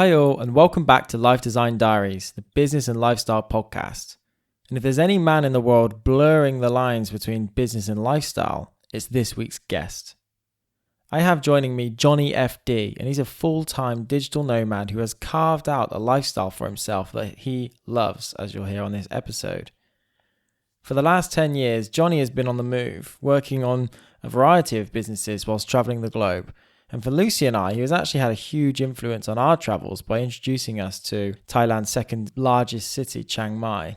Hi all, and welcome back to Life Design Diaries, the business and lifestyle podcast. And if there's any man in the world blurring the lines between business and lifestyle, it's this week's guest. I have joining me Johnny FD, and he's a full-time digital nomad who has carved out a lifestyle for himself that he loves, as you'll hear on this episode. For the last 10 years, Johnny has been on the move, working on a variety of businesses whilst traveling the globe. And for Lucy and I, he has actually had a huge influence on our travels by introducing us to Thailand's second largest city, Chiang Mai.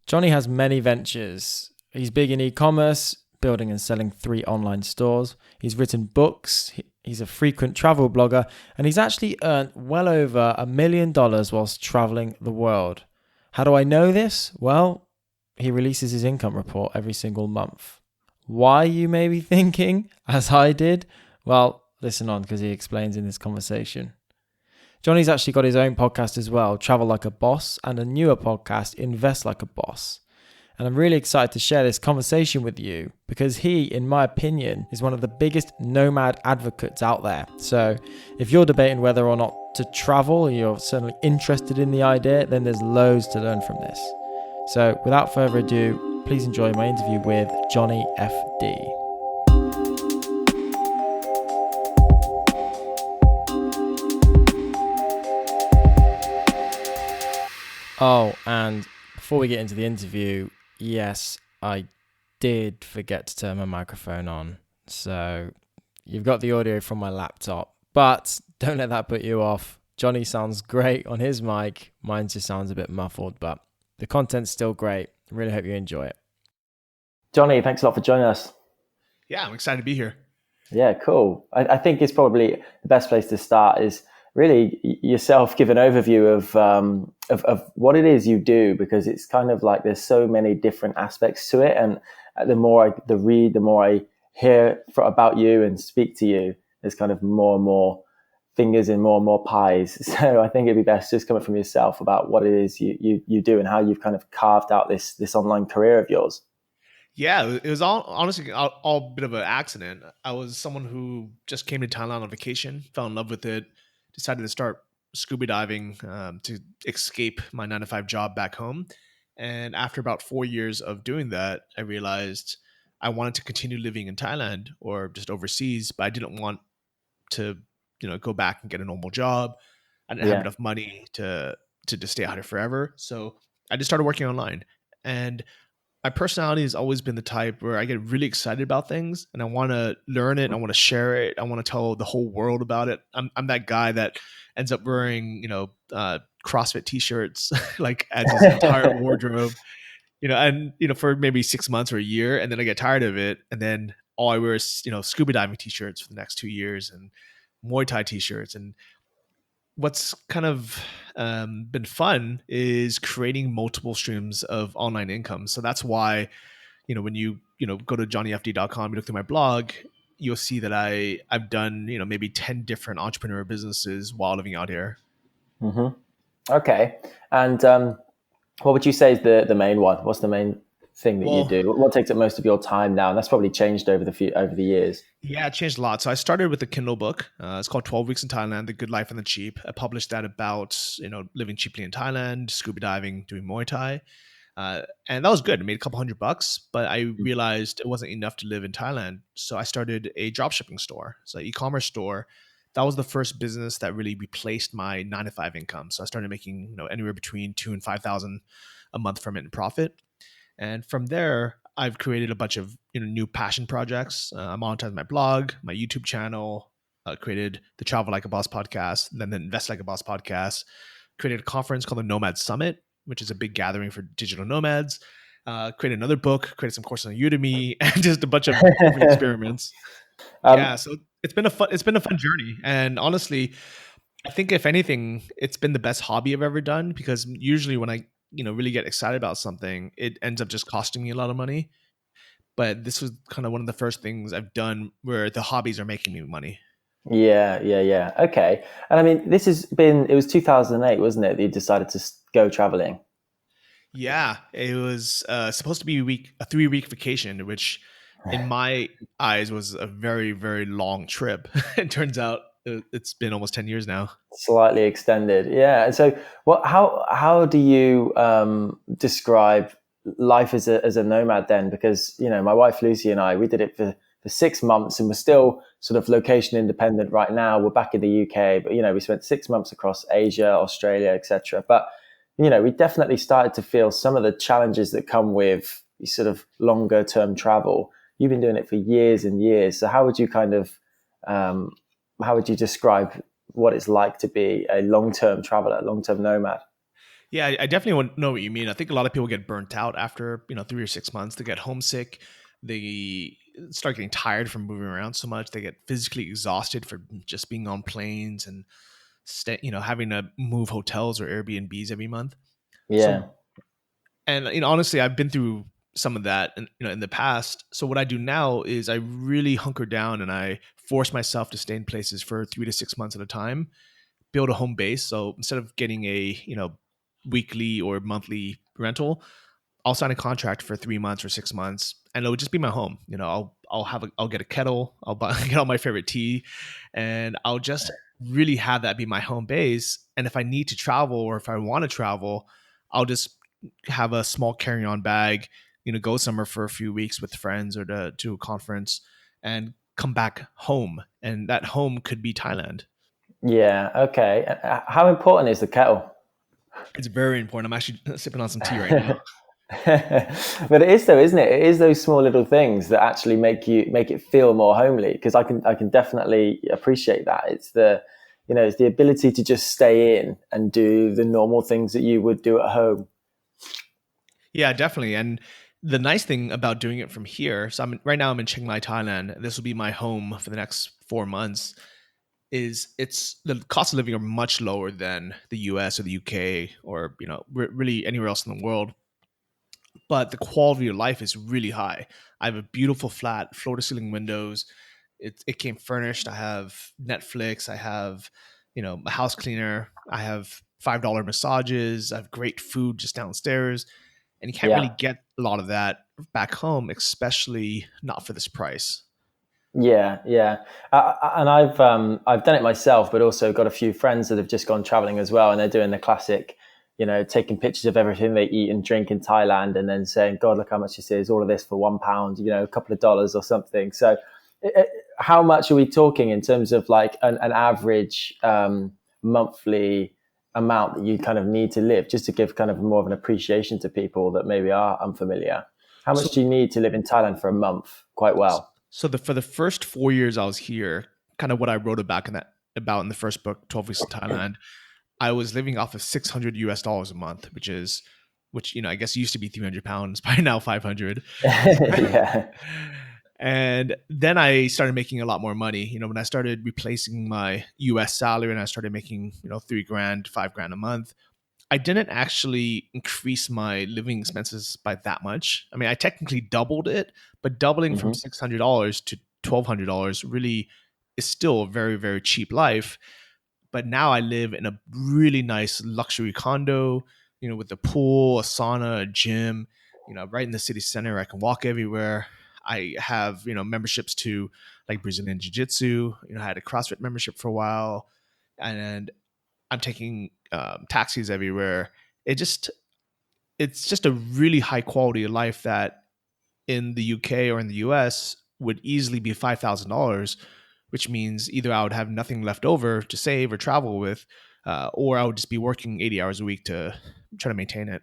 Johnny has many ventures. He's big in e-commerce, building and selling 3 online stores. He's written books. He's a frequent travel blogger, and he's actually earned well over $1 million whilst traveling the world. How do I know this? Well, he releases his income report every single month. Why, you may be thinking, as I did? Well, listen on, because he explains in this conversation. Johnny's actually got his own podcast as well, Travel Like a Boss, and a newer podcast, Invest Like a Boss. And I'm really excited to share this conversation with you because he, in my opinion, is one of the biggest nomad advocates out there. So if you're debating whether or not to travel, or you're certainly interested in the idea, then there's loads to learn from this. So without further ado, please enjoy my interview with Johnny FD. Oh, and before we get into the interview, yes, I did forget to turn my microphone on. So you've got the audio from my laptop, but don't let that put you off. Johnny sounds great on his mic. Mine just sounds a bit muffled, but the content's still great. I really hope you enjoy it. Johnny, thanks a lot for joining us. Yeah, I'm excited to be here. Yeah, cool. I think it's probably the best place to start is really yourself give an overview of what it is you do, because it's kind of like there's so many different aspects to it, and the more I read, the more I hear about you and speak to you, there's kind of more and more fingers in more and more pies. So I think it'd be best just coming from yourself about what it is you do and how you've kind of carved out this online career of yours. Yeah, it was all honestly all a bit of an accident. I was someone who just came to Thailand on vacation, fell in love with it, decided to start scuba diving to escape my 9-to-5 job back home. And after about 4 years of doing that, I realized I wanted to continue living in Thailand or just overseas, but I didn't want to, go back and get a normal job. I didn't have enough money to just stay out here forever. So I just started working online. And my personality has always been the type where I get really excited about things and I want to learn it. I want to share it. I want to tell the whole world about it. I'm that guy that ends up wearing, CrossFit t-shirts, like as his entire wardrobe, for maybe 6 months or a year. And then I get tired of it. And then all I wear is, scuba diving t-shirts for the next 2 years and Muay Thai t-shirts. And what's kind of been fun is creating multiple streams of online income. So that's why, when you go to johnnyfd.com, you look through my blog, you'll see that I've done, maybe 10 different entrepreneur businesses while living out here. Mm-hmm. Okay. And what would you say is the main one? What's the main thing that you do? What takes up most of your time now? And that's probably changed over the years. Yeah, it changed a lot. So I started with a Kindle book. It's called 12 Weeks in Thailand, The Good Life and the Cheap. I published that about, living cheaply in Thailand, scuba diving, doing Muay Thai. And that was good. I made a couple $100, but I realized it wasn't enough to live in Thailand. So I started a dropshipping store. So e-commerce store. That was the first business that really replaced my 9-to-5 income. So I started making, anywhere between $2,000 and $5,000 a month from it in profit. And from there, I've created a bunch of new passion projects. I monetized my blog, my YouTube channel, created the Travel Like a Boss podcast, then the Invest Like a Boss podcast, created a conference called the Nomad Summit, which is a big gathering for digital nomads, created another book, created some courses on Udemy, and just a bunch of different experiments. So it's been a fun journey. And honestly, I think if anything, it's been the best hobby I've ever done, because usually when I really get excited about something, it ends up just costing me a lot of money. But this was kind of one of the first things I've done where the hobbies are making me money. Yeah. Okay. And I mean, it was 2008, wasn't it, that you decided to go traveling? Yeah, it was supposed to be a 3-week vacation, which in my eyes was a very, very long trip. It turns out it's been almost 10 years now. Slightly extended, yeah. And so, what? How do you describe life as a nomad then? Because my wife Lucy and I, we did it for 6 months, and we're still sort of location independent right now. We're back in the UK, but we spent 6 months across Asia, Australia, etc. But we definitely started to feel some of the challenges that come with sort of longer term travel. You've been doing it for years and years, so how would you how would you describe what it's like to be a long-term traveler, long-term nomad? Yeah, I definitely know what you mean. I think a lot of people get burnt out after 3 or 6 months. They get homesick. They start getting tired from moving around so much. They get physically exhausted for just being on planes and having to move hotels or Airbnbs every month. So, Yeah, and honestly, I've been through some of that in the past. So what I do now is I really hunker down and I force myself to stay in places for 3 to 6 months at a time, build a home base. So instead of getting a weekly or monthly rental, I'll sign a contract for 3 months or 6 months, and it'll just be my home. I'll get a kettle, I'll get all my favorite tea, and I'll just really have that be my home base. And if I need to travel or if I want to travel, I'll just have a small carry-on bag, go somewhere for a few weeks with friends or to a conference, and come back home. And that home could be Thailand. yeah, okay. How important is the kettle? It's very important. I'm actually sipping on some tea right now. But it is though, isn't it? It is those small little things that actually make it feel more homely. Because I can definitely appreciate that. It's the ability to just stay in and do the normal things that you would do at home. Yeah, definitely. And the nice thing about doing it from here, so right now I'm in Chiang Mai, Thailand. This will be my home for the next 4 months. Is it's the cost of living are much lower than the US or the UK or really anywhere else in the world, but the quality of life is really high. I have a beautiful flat, floor to ceiling windows. It came furnished. I have Netflix. I have a house cleaner. I have $5 massages. I have great food just downstairs, and you can't really Yeah. get a lot of that back home, especially not for this price. Yeah, yeah, and I've done it myself, but also got a few friends that have just gone traveling as well, and they're doing the classic, taking pictures of everything they eat and drink in Thailand, and then saying, "God, look how much this is! All of this for £1, a couple of dollars or something." So, how much are we talking in terms of like an average monthly amount that you kind of need to live, just to give kind of more of an appreciation to people that maybe are unfamiliar? How much So do you need to live in Thailand for a month? Quite well. So for the first 4 years I was here, kind of what I wrote about in the first book, 12 Weeks in Thailand, I was living off of $600 a month, which I guess used to be £300, by now 500. Yeah. And then I started making a lot more money. When I started replacing my US salary and I started making, 3 grand, 5 grand a month, I didn't actually increase my living expenses by that much. I mean, I technically doubled it, but doubling from Hmm. $600 to $1,200 really is still a very, very cheap life. But now I live in a really nice luxury condo, with a pool, a sauna, a gym, right in the city center. I can walk everywhere. I have, memberships to like Brazilian Jiu Jitsu. I had a CrossFit membership for a while. And I'm taking taxis everywhere. It's just a really high quality of life that in the UK or in the US would easily be $5,000, which means either I would have nothing left over to save or travel with, or I would just be working 80 hours a week to try to maintain it.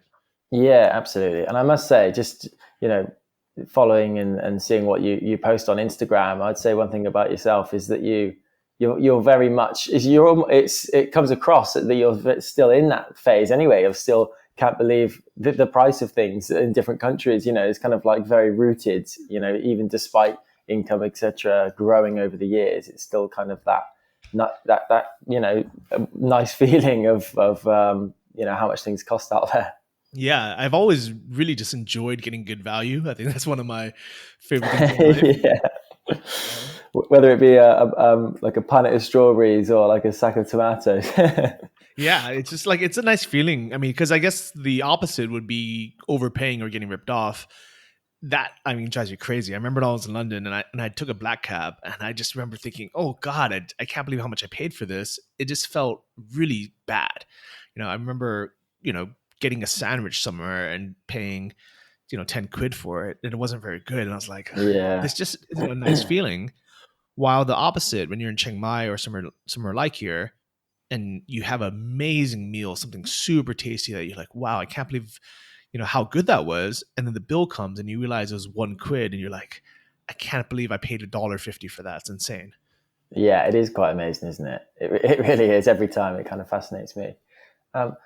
Yeah, absolutely. And I must say, just, following and seeing what you post on Instagram, I'd say one thing about yourself is that you're very much it comes across that you're still in that phase anyway of still can't believe the price of things in different countries. It's kind of like very rooted. Even despite income, etc., growing over the years, it's still kind of that not that nice feeling of how much things cost out there. Yeah, I've always really just enjoyed getting good value. I think that's one of my favorite things in life. Yeah. Uh, Whether it be like a punnet of strawberries or like a sack of tomatoes. Yeah, it's just like it's a nice feeling. I mean, because I guess the opposite would be overpaying or getting ripped off. that, I mean, drives you crazy. I remember when I was in London and I took a black cab, and I just remember thinking, oh God, I can't believe how much I paid for this. It just felt really bad. I remember, getting a sandwich somewhere and paying, 10 quid for it, and it wasn't very good. And I was like, Yeah. this just isn't a nice feeling. While the opposite, when you're in Chiang Mai or somewhere like here, and you have an amazing meal, something super tasty that you're like, wow, I can't believe, how good that was. And then the bill comes and you realize it was 1 quid, and you're like, I can't believe I paid $1.50 for that. It's insane. Yeah, it is quite amazing, isn't it? It really is. Every time it kind of fascinates me. Um,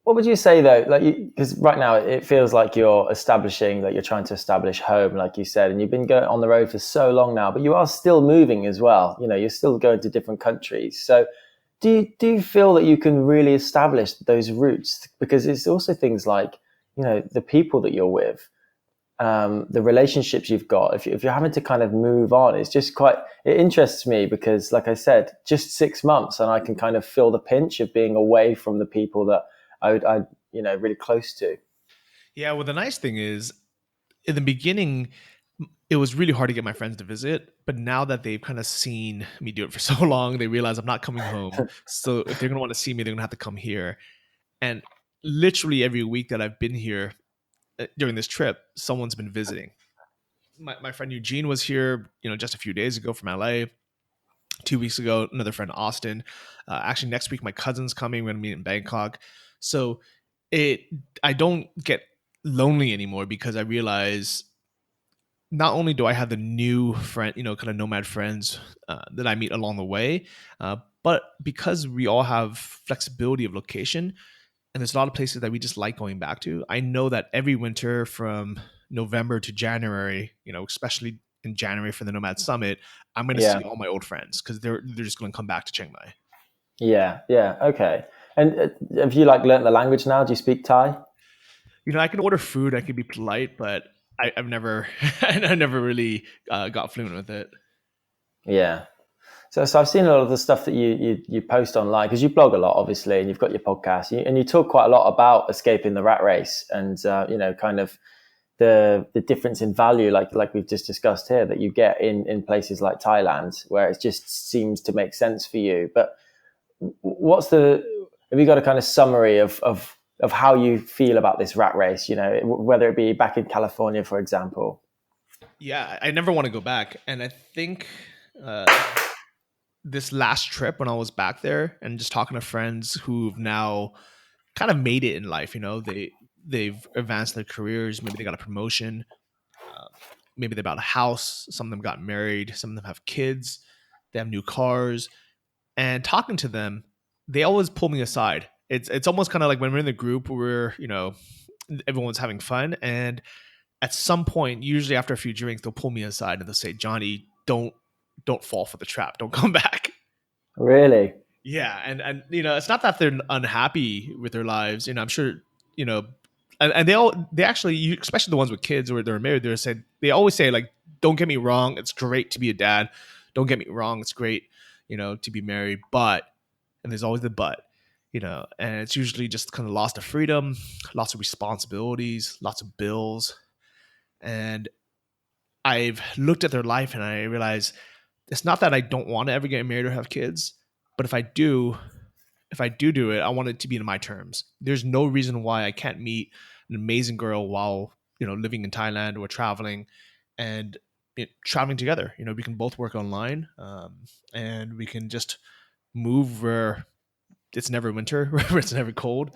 what would you say though? Like, because right now it feels like you're establishing, like you're trying to establish home, like you said, and you've been going on the road for so long now, but you are still moving as well. You're still going to different countries. So, do you feel that you can really establish those roots? Because it's also things like, the people that you're with, the relationships you've got. If you're having to kind of move on, it interests me because, like I said, just 6 months and I can kind of feel the pinch of being away from the people that I really close to. Yeah. Well, the nice thing is, in the beginning, it was really hard to get my friends to visit. But now that they've kind of seen me do it for so long, they realize I'm not coming home. So if they're going to want to see me, they're going to have to come here. And literally every week that I've been here during this trip, someone's been visiting. My friend Eugene was here, just a few days ago from LA. 2 weeks ago, another friend, Austin. Actually, next week, my cousin's coming. We're going to meet in Bangkok. So it, I don't get lonely anymore because I realize not only do I have the new friend, kind of nomad friends that I meet along the way, but because we all have flexibility of location, and there's a lot of places that we just like going back to. I know that every winter from November to January, especially in January for the Nomad Summit, I'm going to Yeah, see all my old friends because they're just going to come back to Chiang Mai. yeah, okay. And have you like learnt the language now? Do you speak Thai? I can order food, I can be polite, but I've never, I never really got fluent with it. Yeah. So I've seen a lot of the stuff that you post online because you blog a lot, obviously, and you've got your podcast, and you talk quite a lot about escaping the rat race and kind of the difference in value, like we've just discussed here, that you get in places like Thailand, where it just seems to make sense for you. But have you got a kind of summary of how you feel about this rat race? Whether it be back in California, for example. Yeah, I never want to go back. And I think uh, this last trip when I was back there and just talking to friends who've now kind of made it in life, they've advanced their careers, maybe they got a promotion, uh, maybe they bought a house, some of them got married, some of them have kids, they have new cars, and talking to them, they always pull me aside. It's almost kind of like when we're in the group where everyone's having fun, and at some point, usually after a few drinks, they'll pull me aside and they'll say, Johnny, don't fall for the trap, don't come back. Really? Yeah, and it's not that they're unhappy with their lives. I'm sure, you know, and they actually, especially the ones with kids or they're married, they always say, like, don't get me wrong, it's great to be a dad. Don't get me wrong, it's great, to be married, but, and there's always the but, and it's usually just kind of loss of freedom, lots of responsibilities, lots of bills, and I've looked at their life and I realize it's not that I don't want to ever get married or have kids, but if I do it, I want it to be in my terms. There's no reason why I can't meet an amazing girl while living in Thailand or traveling, and traveling together. We can both work online, and we can just move where it's never winter, where it's never cold,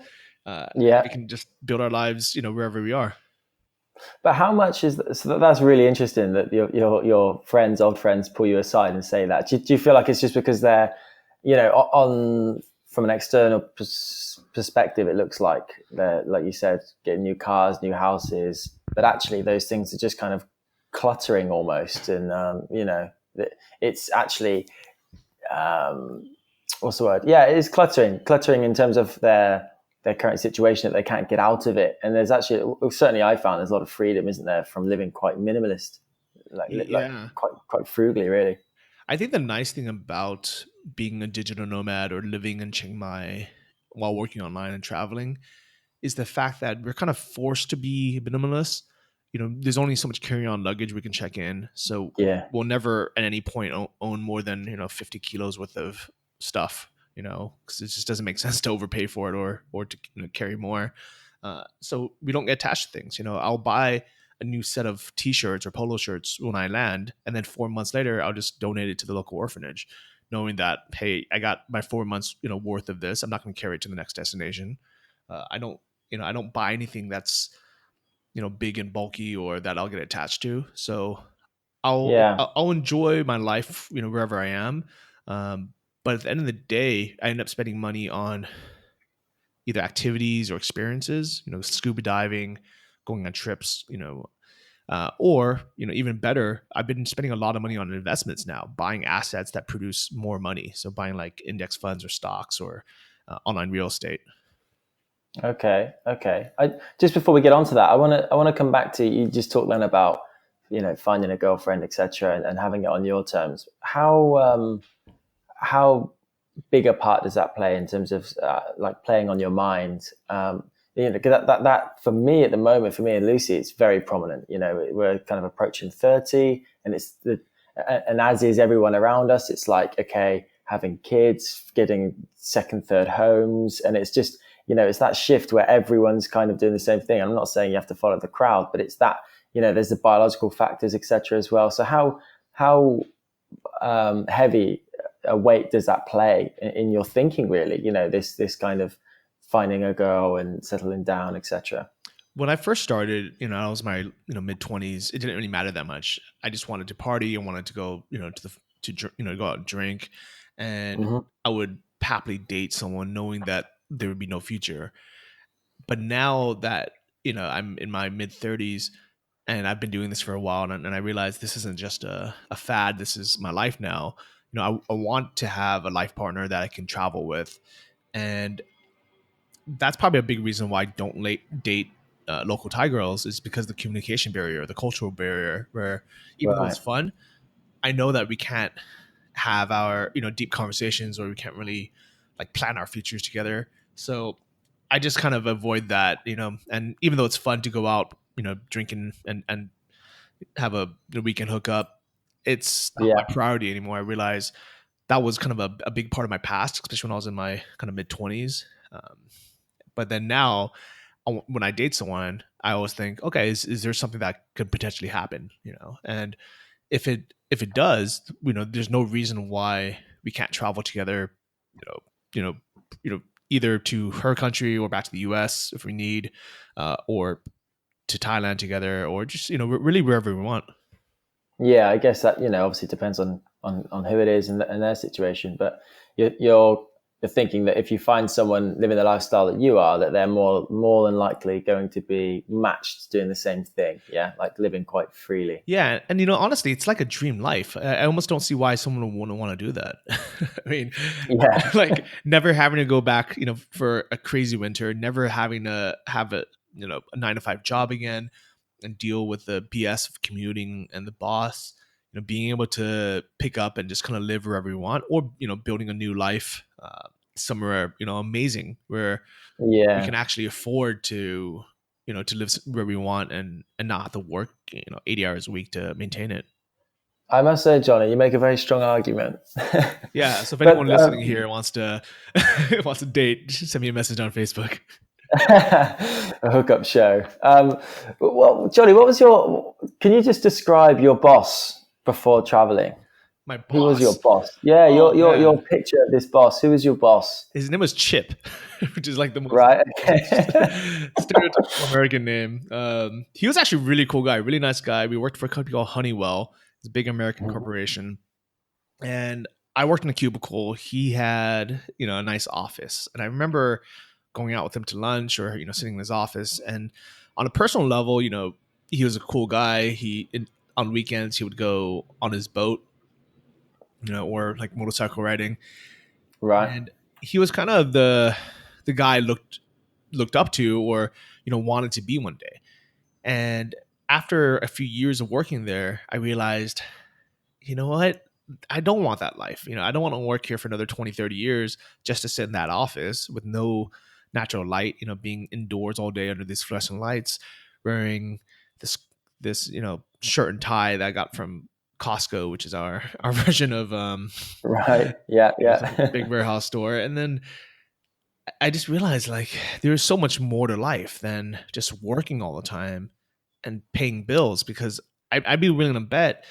and Yeah. we can just build our lives, wherever we are. But how much is that? So that's really interesting that your friends, old friends, pull you aside and say that. Do you feel like it's just because they're, on from an external perspective, it looks like they're, like you said, getting new cars, new houses, but actually those things are just kind of cluttering almost, and it's actually what's the word? Yeah, it is cluttering in terms of their current situation, that they can't get out of it. And there's actually, certainly I found there's a lot of freedom, isn't there, from living quite minimalist, like Yeah. quite frugally, really. I think the nice thing about being a digital nomad or living in Chiang Mai while working online and traveling is the fact that we're kind of forced to be minimalist. there's only so much carry-on luggage we can check in. So Yeah. we'll never at any point own more than, 50 kilos worth of stuff, because it just doesn't make sense to overpay for it or to carry more. So we don't get attached to things. I'll buy a new set of t-shirts or polo shirts when I land, and then 4 months later, I'll just donate it to the local orphanage, knowing that, hey, I got my 4 months, worth of this. I'm not going to carry it to the next destination. I don't buy anything that's, big and bulky or that I'll get attached to. So Yeah. I'll enjoy my life, wherever I am. But at the end of the day, I end up spending money on either activities or experiences, scuba diving, going on trips, or even better, I've been spending a lot of money on investments now, buying assets that produce more money. So buying like index funds or stocks or online real estate. Okay. Just before we get on to that, I want to come back to, you just talked then about, finding a girlfriend, etc., and having it on your terms. How big a part does that play in terms of like playing on your mind? Because that for me at the moment, for me and Lucy, it's very prominent. We're kind of approaching 30, and and as is everyone around us, it's like, okay, having kids, getting second, third homes, and it's just, it's that shift where everyone's kind of doing the same thing. I'm not saying you have to follow the crowd, but it's that, there's the biological factors, etc., as well. So how heavy a weight does that play in your thinking, really? This kind of finding a girl and settling down, etc. When I first started, I was my mid 20s. It didn't really matter that much. I just wanted to party. I wanted to go to go out and drink, and Mm-hmm. I would happily date someone knowing that there would be no future. But now that I'm in my mid 30s and I've been doing this for a while, and I realize this isn't just a fad. This is my life now. I want to have a life partner that I can travel with, and that's probably a big reason why I don't date local Thai girls, is because the communication barrier, the cultural barrier, where even though it's Right. fun, I know that we can't have our deep conversations, or we can't really like plan our futures together. So I just kind of avoid that, and even though it's fun to go out, drinking and have a weekend hookup, it's not my Yeah. priority anymore. I realize that was kind of a big part of my past, especially when I was in my kind of mid 20s. But then now, when I date someone, I always think, okay, is there something that could potentially happen? And if it does, there's no reason why we can't travel together, you know, you know, either to her country or back to the U.S. if we need, or to Thailand together, or just really wherever we want. Yeah, I guess that, obviously depends on who it is and their situation. But you're thinking that if you find someone living the lifestyle that you are, that they're more than likely going to be matched doing the same thing. Yeah, like living quite freely. Yeah, and honestly, it's like a dream life. I almost don't see why someone would want to do that. I mean, Yeah. like never having to go back, for a crazy winter, never having to have a 9 to 5 job again, and deal with the BS of commuting and the boss. Being able to pick up and just kind of live wherever we want, or building a new life somewhere amazing where we Yeah. can actually afford to to live where we want, and not have to work 80 hours a week to maintain it. I must say, Johnny, you make a very strong argument. Yeah. So if anyone But listening here wants to wants to date, just send me a message on Facebook. a hookup show. Well, Johnny, can you just describe your boss before traveling? My boss. Who was your boss? Yeah, Oh, your man. picture of this boss. Who was your boss? His name was Chip, which is like the most Right. Okay. stereotypical American name. He was actually a really cool guy, really nice guy. We worked for a company called Honeywell. It's a big American corporation. And I worked in a cubicle. He had, a nice office. And I remember going out with him to lunch, or, sitting in his office. And on a personal level, he was a cool guy. On weekends, he would go on his boat, or like motorcycle riding. Right. And he was kind of the guy I looked up to, or, wanted to be one day. And after a few years of working there, I realized, you know what? I don't want that life. I don't want to work here for another 20, 30 years just to sit in that office with no natural light, being indoors all day under these fluorescent lights, wearing this this, shirt and tie that I got from Costco, which is our version of Right. Yeah. some big Yeah. warehouse store. And then I just realized like there's so much more to life than just working all the time and paying bills, because I'd be willing to bet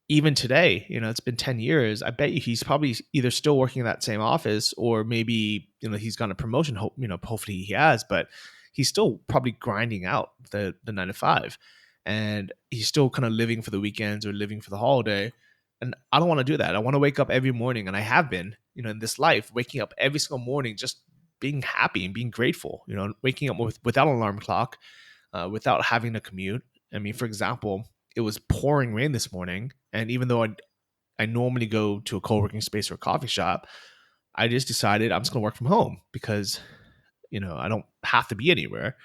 even today, it's been 10 years, I bet you he's probably either still working in that same office, or maybe, he's gotten a promotion, hopefully he has, but he's still probably grinding out the 9 to 5, and he's still kind of living for the weekends or living for the holiday. And I don't want to do that. I want to wake up every morning, and I have been, in this life, waking up every single morning, just being happy and being grateful, waking up without an alarm clock, without having to commute. I mean, for example, it was pouring rain this morning, and even though I normally go to a co-working space or a coffee shop, I just decided I'm just going to work from home because, I don't have to be anywhere.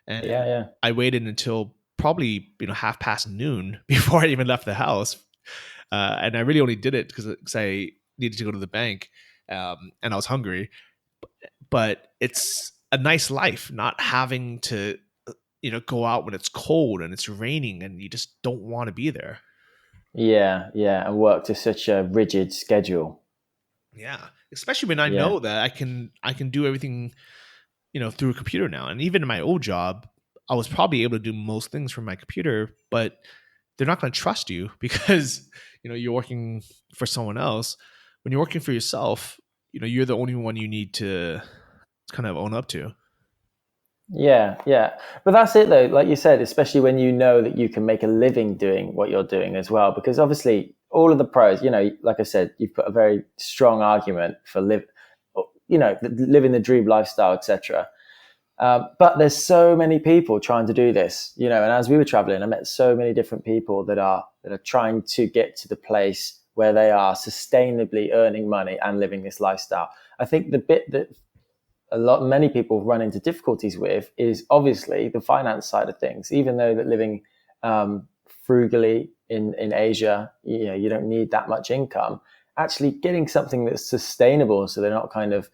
And Yeah. Yeah. I waited until probably, half past noon before I even left the house. And I really only did it because I needed to go to the bank, and I was hungry. But it's a nice life not having to, go out when it's cold and it's raining and you just don't want to be there. Yeah. Yeah. And work to such a rigid schedule. Yeah, especially when I Yeah. know that I can do everything, through a computer now. And even in my old job, I was probably able to do most things from my computer, but they're not going to trust you because, you're working for someone else. When you're working for yourself, you're the only one you need to kind of own up to. Yeah, yeah. But that's it though, like you said, especially when you know that you can make a living doing what you're doing as well. Because obviously all of the pros, like I said, you've put a very strong argument for living the dream lifestyle, etc. But there's so many people trying to do this, and as we were traveling, I met so many different people that are trying to get to the place where they are sustainably earning money and living this lifestyle. I think the bit that many people run into difficulties with is obviously the finance side of things. Even though that living frugally in Asia, you don't need that much income. Actually, getting something that's sustainable, so they're not kind of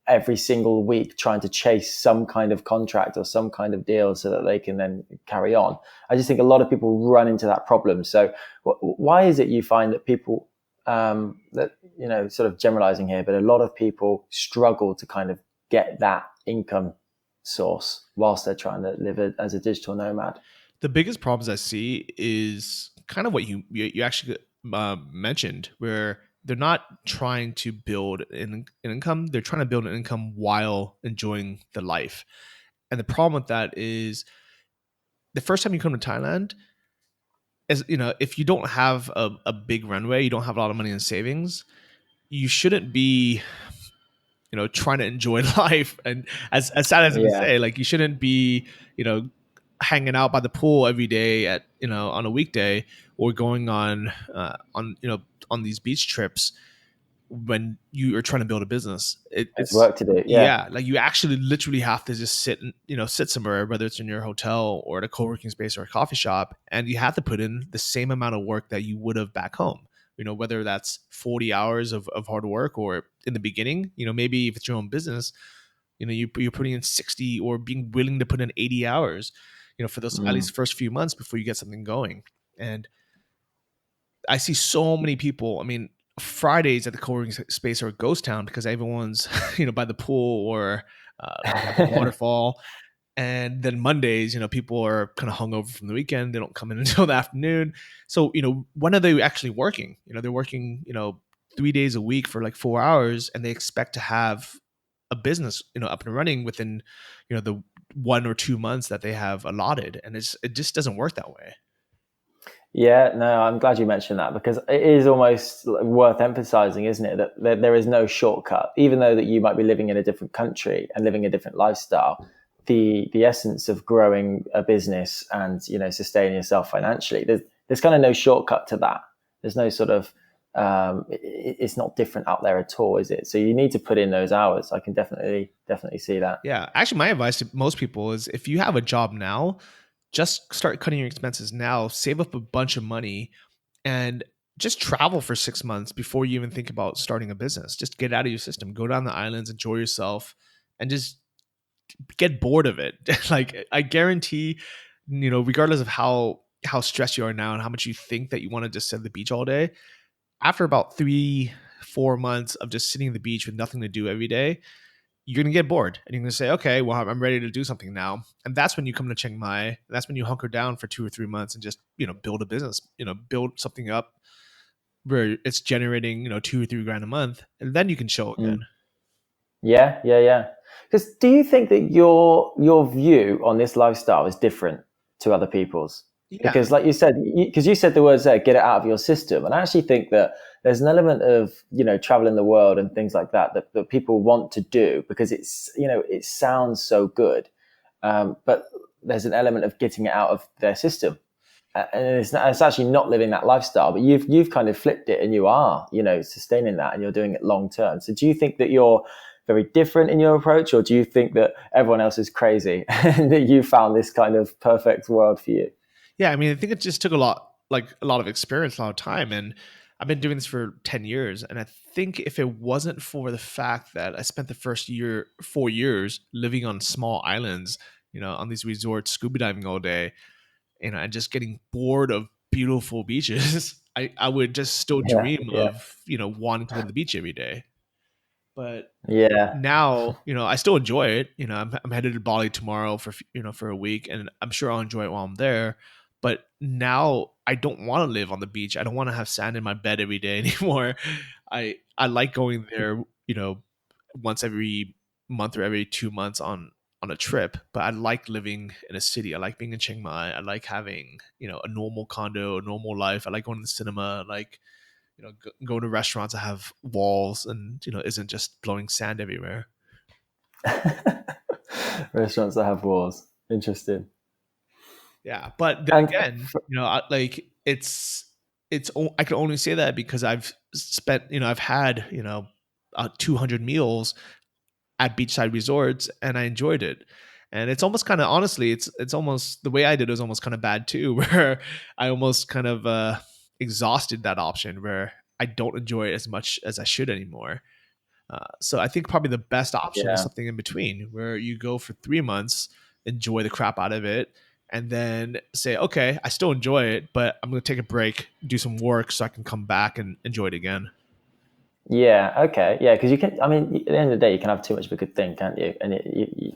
every single week trying to chase some kind of contract or some kind of deal so that they can then carry on. I just think a lot of people run into that problem. So, why is it you find that people that sort of generalizing here, but a lot of people struggle to kind of get that income source whilst they're trying to live as a digital nomad? The biggest problems I see is kind of what you actually mentioned, where they're not trying to build an income. They're trying to build an income while enjoying the life. And the problem with that is the first time you come to Thailand, as if you don't have a big runway, you don't have a lot of money in savings, you shouldn't be trying to enjoy life. And as sad as it is to say, like, you shouldn't be hanging out by the pool every day at on a weekday, or going on on these beach trips when you are trying to build a business. It's It's work to do. yeah, like you actually literally have to just sit and sit somewhere, whether it's in your hotel or at a co-working space or a coffee shop, and you have to put in the same amount of work that you would have back home. Whether that's 40 hours of hard work, or in the beginning, maybe if it's your own business, you're putting in 60, or being willing to put in 80 hours, for those at least first few months before you get something going. And I see so many people. I mean, Fridays at the co-working space are a ghost town because everyone's by the pool or at the waterfall. And then Mondays, people are kind of hungover from the weekend. They don't come in until the afternoon. So, when are they actually working? They're working 3 days a week for like 4 hours, and they expect to have a business up and running within the 1 or 2 months that they have allotted. And it just doesn't work that way. Yeah, no, I'm glad you mentioned that, because it is almost worth emphasizing, isn't it, that there is no shortcut. Even though that you might be living in a different country and living a different lifestyle, the essence of growing a business and sustaining yourself financially, there's kind of no shortcut to that. There's no sort of it's not different out there at all, is it? So you need to put in those hours. I can definitely see that. Yeah, actually, my advice to most people is, if you have a job now, just start cutting your expenses now, save up a bunch of money, and just travel for 6 months before you even think about starting a business. Just get out of your system, go down the islands, enjoy yourself, and just get bored of it. Like, I guarantee, regardless of how how stressed you are now and how much you think that you want to just sit at the beach all day, after about 3-4 months of just sitting at the beach with nothing to do every day, you're going to get bored and you're going to say, okay, well, I'm ready to do something now. And that's when you come to Chiang Mai. That's when you hunker down for 2 or 3 months and just, build a business, build something up where it's generating, 2 or 3 grand a month. And then you can chill again. Yeah. Because do you think that your view on this lifestyle is different to other people's? Yeah. Because like you said, because you said the words there, get it out of your system. And I actually think that there's an element of, traveling the world and things like that, that people want to do because it's, it sounds so good. But there's an element of getting it out of their system. And it's actually not living that lifestyle, but you've kind of flipped it and you are, sustaining that and you're doing it long term. So do you think that you're very different in your approach, or do you think that everyone else is crazy and that you found this kind of perfect world for you? Yeah, I mean, I think it just took a lot of experience, a lot of time. And I've been doing this for 10 years. And I think if it wasn't for the fact that I spent the first 4 years living on small islands, on these resorts, scuba diving all day, and just getting bored of beautiful beaches, I would just still dream of, wanting to go to the beach every day. But now, I still enjoy it. I'm headed to Bali tomorrow for a week, and I'm sure I'll enjoy it while I'm there. But now I don't want to live on the beach. I don't want to have sand in my bed every day anymore. I like going there, once every month or every 2 months on a trip. But I like living in a city. I like being in Chiang Mai. I like having, a normal condo, a normal life. I like going to the cinema. I like, go to restaurants that have walls and, isn't just blowing sand everywhere. Restaurants that have walls. Interesting. Yeah, but then again, I can only say that because I've spent, I've had, 200 meals at beachside resorts and I enjoyed it. And it's almost kind of, honestly, it's almost, the way I did it was almost kind of bad too, where I almost kind of exhausted that option where I don't enjoy it as much as I should anymore. So I think probably the best option is something in between where you go for 3 months, enjoy the crap out of it, and then say, okay, I still enjoy it, but I'm going to take a break, do some work so I can come back and enjoy it again. Yeah. Okay. Yeah. Because you can, I mean, at the end of the day, you can have too much of a good thing, can't you? And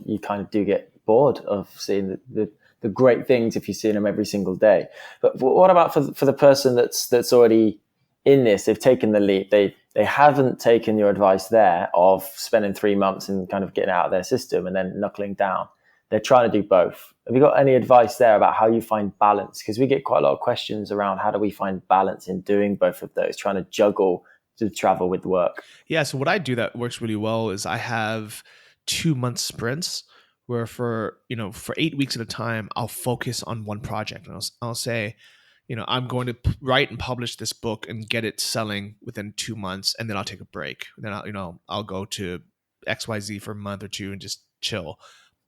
you kind of do get bored of seeing the great things if you're seeing them every single day. But what about for the person that's already in this? They've taken the leap. They haven't taken your advice there of spending 3 months and kind of getting out of their system and then knuckling down. They're trying to do both. Have you got any advice there about how you find balance? Because we get quite a lot of questions around how do we find balance in doing both of those, trying to juggle to travel with work. Yeah. So what I do that works really well is I have 2 month sprints where for 8 weeks at a time, I'll focus on one project. And I'll say, I'm going to write and publish this book and get it selling within 2 months. And then I'll take a break. Then I'll go to XYZ for a month or two and just chill.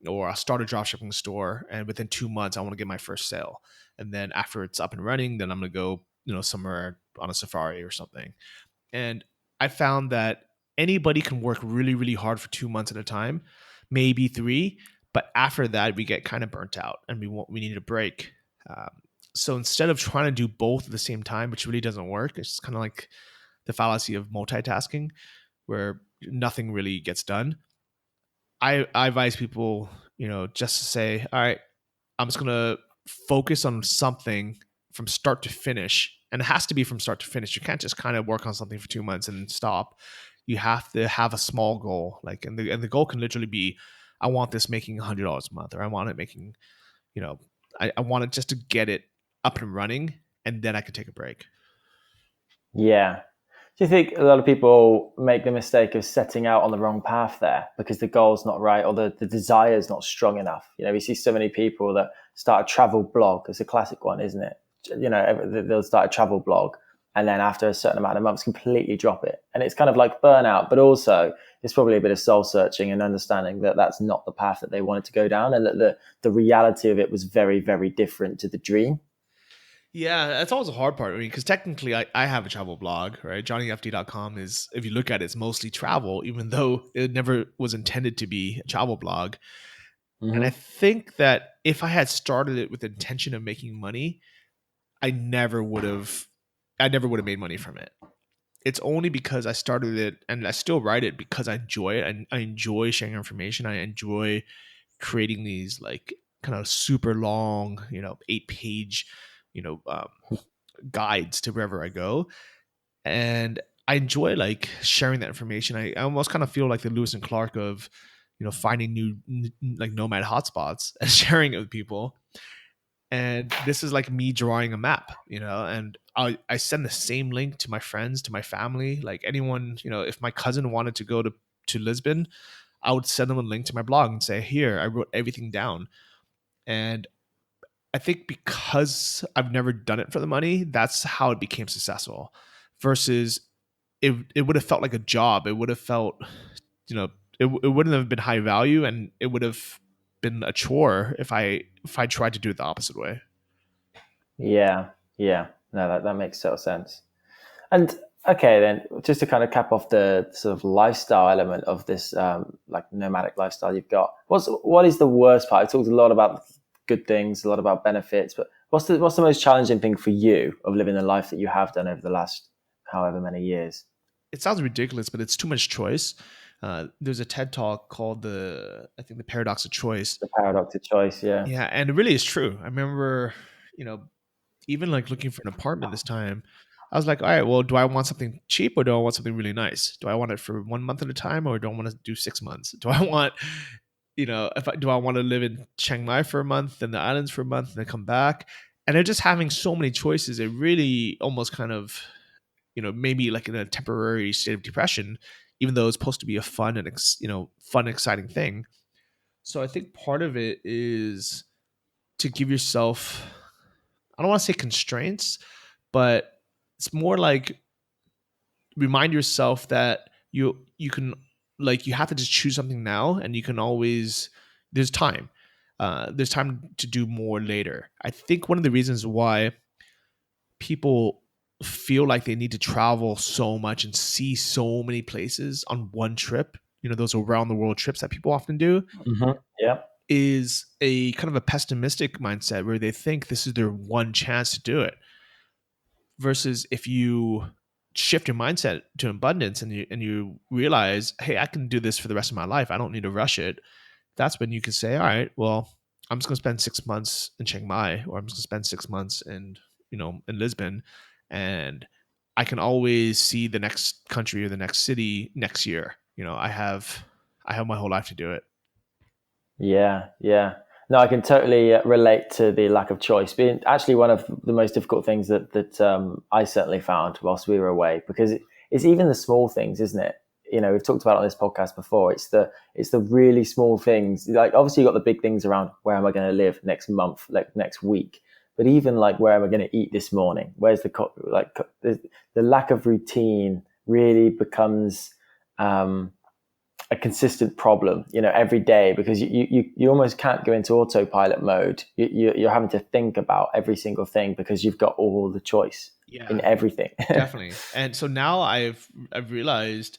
Or I'll start a dropshipping store and within 2 months, I want to get my first sale. And then after it's up and running, then I'm going to go, somewhere on a safari or something. And I found that anybody can work really, really hard for 2 months at a time, maybe 3. But after that, we get kind of burnt out and we need a break. So instead of trying to do both at the same time, which really doesn't work, it's kind of like the fallacy of multitasking where nothing really gets done. I advise people, just to say, all right, I'm just going to focus on something from start to finish. And it has to be from start to finish. You can't just kind of work on something for 2 months and stop. You have to have a small goal. And the goal can literally be, I want this making $100 a month, or I want it making, I want it just to get it up and running, and then I can take a break. Yeah. Do you think a lot of people make the mistake of setting out on the wrong path there because the goal's not right or the desire is not strong enough? We see so many people that start a travel blog. It's a classic one, isn't it? They'll start a travel blog and then after a certain amount of months completely drop it. And it's kind of like burnout, but also it's probably a bit of soul searching and understanding that that's not the path that they wanted to go down and that the reality of it was very, very different to the dream. Yeah, that's always a hard part. I mean, because technically I have a travel blog, right? JohnnyFD.com is, if you look at it, it's mostly travel, even though it never was intended to be a travel blog. Mm-hmm. And I think that if I had started it with the intention of making money, I never would have made money from it. It's only because I started it, and I still write it because I enjoy it. I enjoy sharing information. I enjoy creating these like kind of super long, 8-page, guides to wherever I go. And I enjoy like sharing that information. I almost kind of feel like the Lewis and Clark of, finding new like nomad hotspots and sharing it with people. And this is like me drawing a map, and I send the same link to my friends, to my family, like anyone, if my cousin wanted to go to Lisbon, I would send them a link to my blog and say, here, I wrote everything down. And I think because I've never done it for the money, that's how it became successful. Versus it would have felt like a job. It would have felt, it wouldn't have been high value, and it would have been a chore if I tried to do it the opposite way. Yeah. No, that makes total sense. And okay, then just to kind of cap off the sort of lifestyle element of this, like nomadic lifestyle you've got, what is the worst part? I talked a lot about good things, a lot about benefits, but what's the most challenging thing for you of living the life that you have done over the last however many years? It sounds ridiculous, but it's too much choice. There's a TED talk called the Paradox of Choice. The paradox of choice, yeah. Yeah, and it really is true. I remember, even like looking for an apartment this time, I was like, all right, well, do I want something cheap or do I want something really nice? Do I want it for 1 month at a time, or do I want to do 6 months? Do I want, do I want to live in Chiang Mai for a month, then the islands for a month, and then come back? And they're just having so many choices. It really almost kind of, maybe like in a temporary state of depression, even though it's supposed to be a fun and exciting thing. So I think part of it is to give yourself, I don't want to say constraints, but it's more like remind yourself that you can, like, you have to just choose something now, and you can always, there's time to do more later. I think one of the reasons why people feel like they need to travel so much and see so many places on one trip, those around the world trips that people often do, Yeah, is a kind of a pessimistic mindset where they think this is their one chance to do it. Versus if you shift your mindset to abundance, and you realize, hey, I can do this for the rest of my life, I don't need to rush it. That's when you can say, all right, well, I'm just going to spend 6 months in Chiang Mai, or I'm just going to spend 6 months in Lisbon, and I can always see the next country or the next city next year. I have my whole life to do it. Yeah. No, I can totally relate to the lack of choice being actually one of the most difficult things that I certainly found whilst we were away, because it's even the small things, isn't it? We've talked about it on this podcast before. It's the really small things. Like, obviously you've got the big things around, where am I going to live next month, like next week? But even like, where am I going to eat this morning? Where's the lack of routine really becomes a consistent problem, every day, because you almost can't go into autopilot mode. You're having to think about every single thing because you've got all the choice in everything. Definitely. And so now I've realized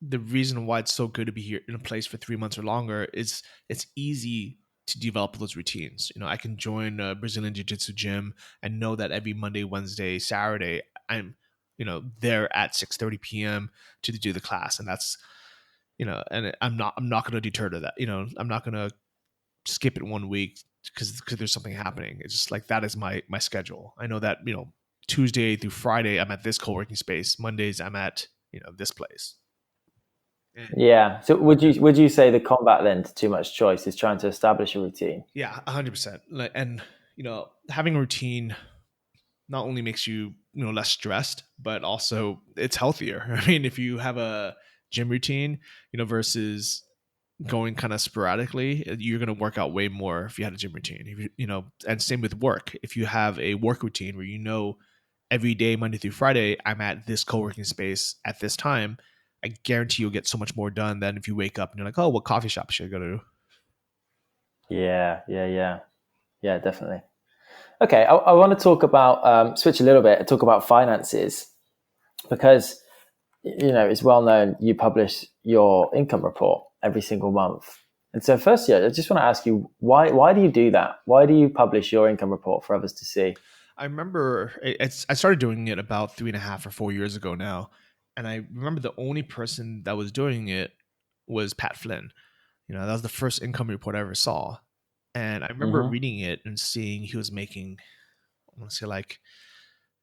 the reason why it's so good to be here in a place for 3 months or longer is it's easy to develop those routines. I can join a Brazilian Jiu-Jitsu gym and know that every Monday, Wednesday, Saturday, I'm, there at 6:30 p.m. to do the class. And that's, and I'm not going to deter to that. I'm not going to skip it 1 week because there's something happening. It's just like, that is my schedule. I know that, Tuesday through Friday, I'm at this co-working space. Mondays, I'm at, this place. Yeah. So would you say the combat then to too much choice is trying to establish a routine? Yeah, 100%. And, having a routine not only makes you, less stressed, but also it's healthier. I mean, if you have a gym routine, versus going kind of sporadically, you're going to work out way more if you had a gym routine. And same with work. If you have a work routine where every day, Monday through Friday, I'm at this co-working space at this time, I guarantee you'll get so much more done than if you wake up and you're like, oh, what coffee shop should I go to? Yeah, definitely. Okay, I want to talk about, switch a little bit, talk about finances, because, it's well known you publish your income report every single month. And so firstly, I just want to ask you, why do you do that? Why do you publish your income report for others to see? I remember I started doing it about 3.5 or 4 years ago now, and I remember the only person that was doing it was Pat Flynn. That was the first income report I ever saw, and I remember Hmm. reading it and seeing he was making, I want to say like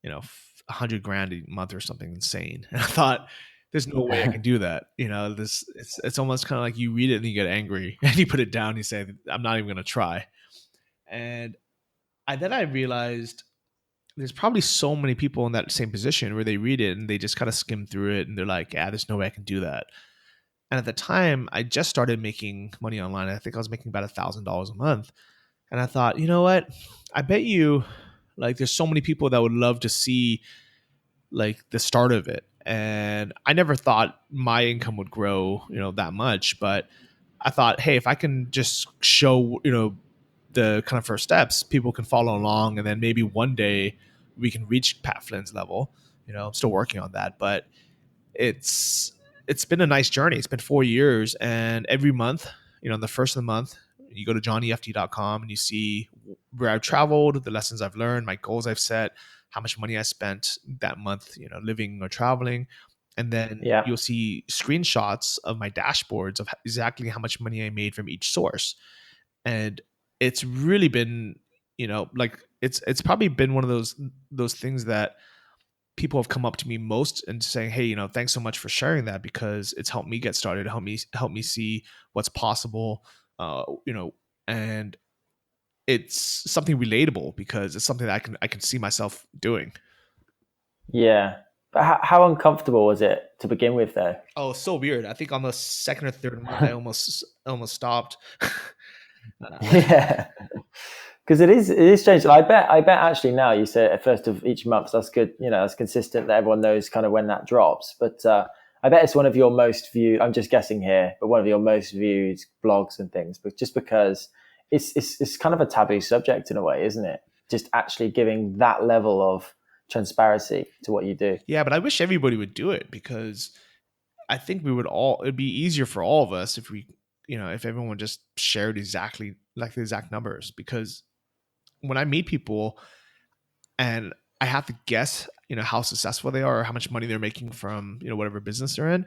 100 grand a month or something insane, and I thought, there's no way I can do that. This it's almost kind of like you read it and you get angry, and you put it down. You say, I'm not even going to try, and then I realized there's probably so many people in that same position where they read it and they just kind of skim through it and they're like, yeah, there's no way I can do that. And at the time, I just started making money online. I think I was making about $1,000 a month. And I thought, you know what? I bet you, like, there's so many people that would love to see like the start of it. And I never thought my income would grow, that much. But I thought, hey, if I can just show, the kind of first steps, people can follow along, and then maybe one day we can reach Pat Flynn's level. I'm still working on that, but it's it's been a nice journey. It's been 4 years, and every month, the first of the month, you go to johnnyft.com and you see where I've traveled, the lessons I've learned, my goals I've set, how much money I spent that month, living or traveling. And then Yeah. you'll see screenshots of my dashboards of exactly how much money I made from each source. And it's really been, like it's probably been one of those things that people have come up to me most and saying, hey, thanks so much for sharing that, because it's helped me get started, help me see what's possible, and it's something relatable because it's something that I can see myself doing. Yeah. But how uncomfortable was it to begin with, though? Oh, it's so weird. I think on the second or third month, I almost stopped. Yeah. Because it is strange. I bet actually now you say at first of each month, so that's good. That's consistent that everyone knows kind of when that drops. But I bet it's one of your most viewed. I'm just guessing here, but one of your most viewed blogs and things. But just because it's kind of a taboo subject in a way, isn't it? Just actually giving that level of transparency to what you do. Yeah, but I wish everybody would do it, because I think it'd be easier for all of us if if everyone just shared exactly like the exact numbers. Because when I meet people and I have to guess, how successful they are or how much money they're making from, whatever business they're in,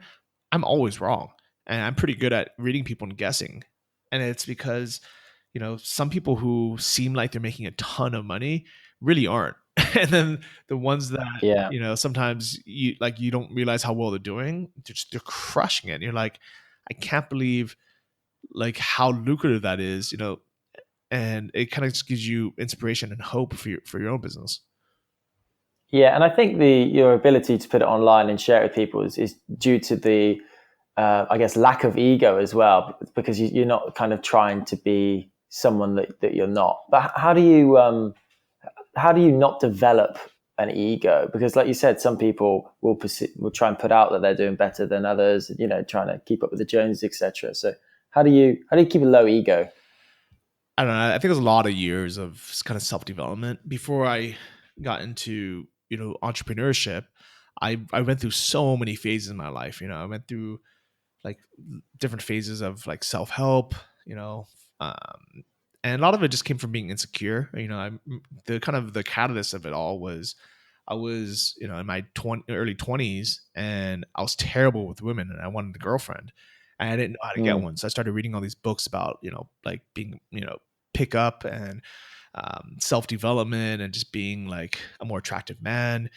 I'm always wrong. And I'm pretty good at reading people and guessing. And it's because, some people who seem like they're making a ton of money really aren't. And then the ones that, Yeah. sometimes you don't realize how well they're doing, they're crushing it. And you're like, I can't believe like how lucrative that is, and it kind of just gives you inspiration and hope for your own business. Yeah, and I think your ability to put it online and share it with people is due to the, I guess, lack of ego as well, because you're not kind of trying to be someone that you're not. But how do you not develop an ego? Because, like you said, some people will try and put out that they're doing better than others, trying to keep up with the Joneses, etc. So how do you keep a low ego? I don't know. I think there's a lot of years of kind of self development before I got into entrepreneurship. I went through so many phases in my life. I went through like different phases of like self help. Um, and a lot of it just came from being insecure. The kind of the catalyst of it all was I was in my early 20s, and I was terrible with women, and I wanted a girlfriend, and I didn't know how to get Mm. one. So I started reading all these books about like being pick up and self development and just being like a more attractive man.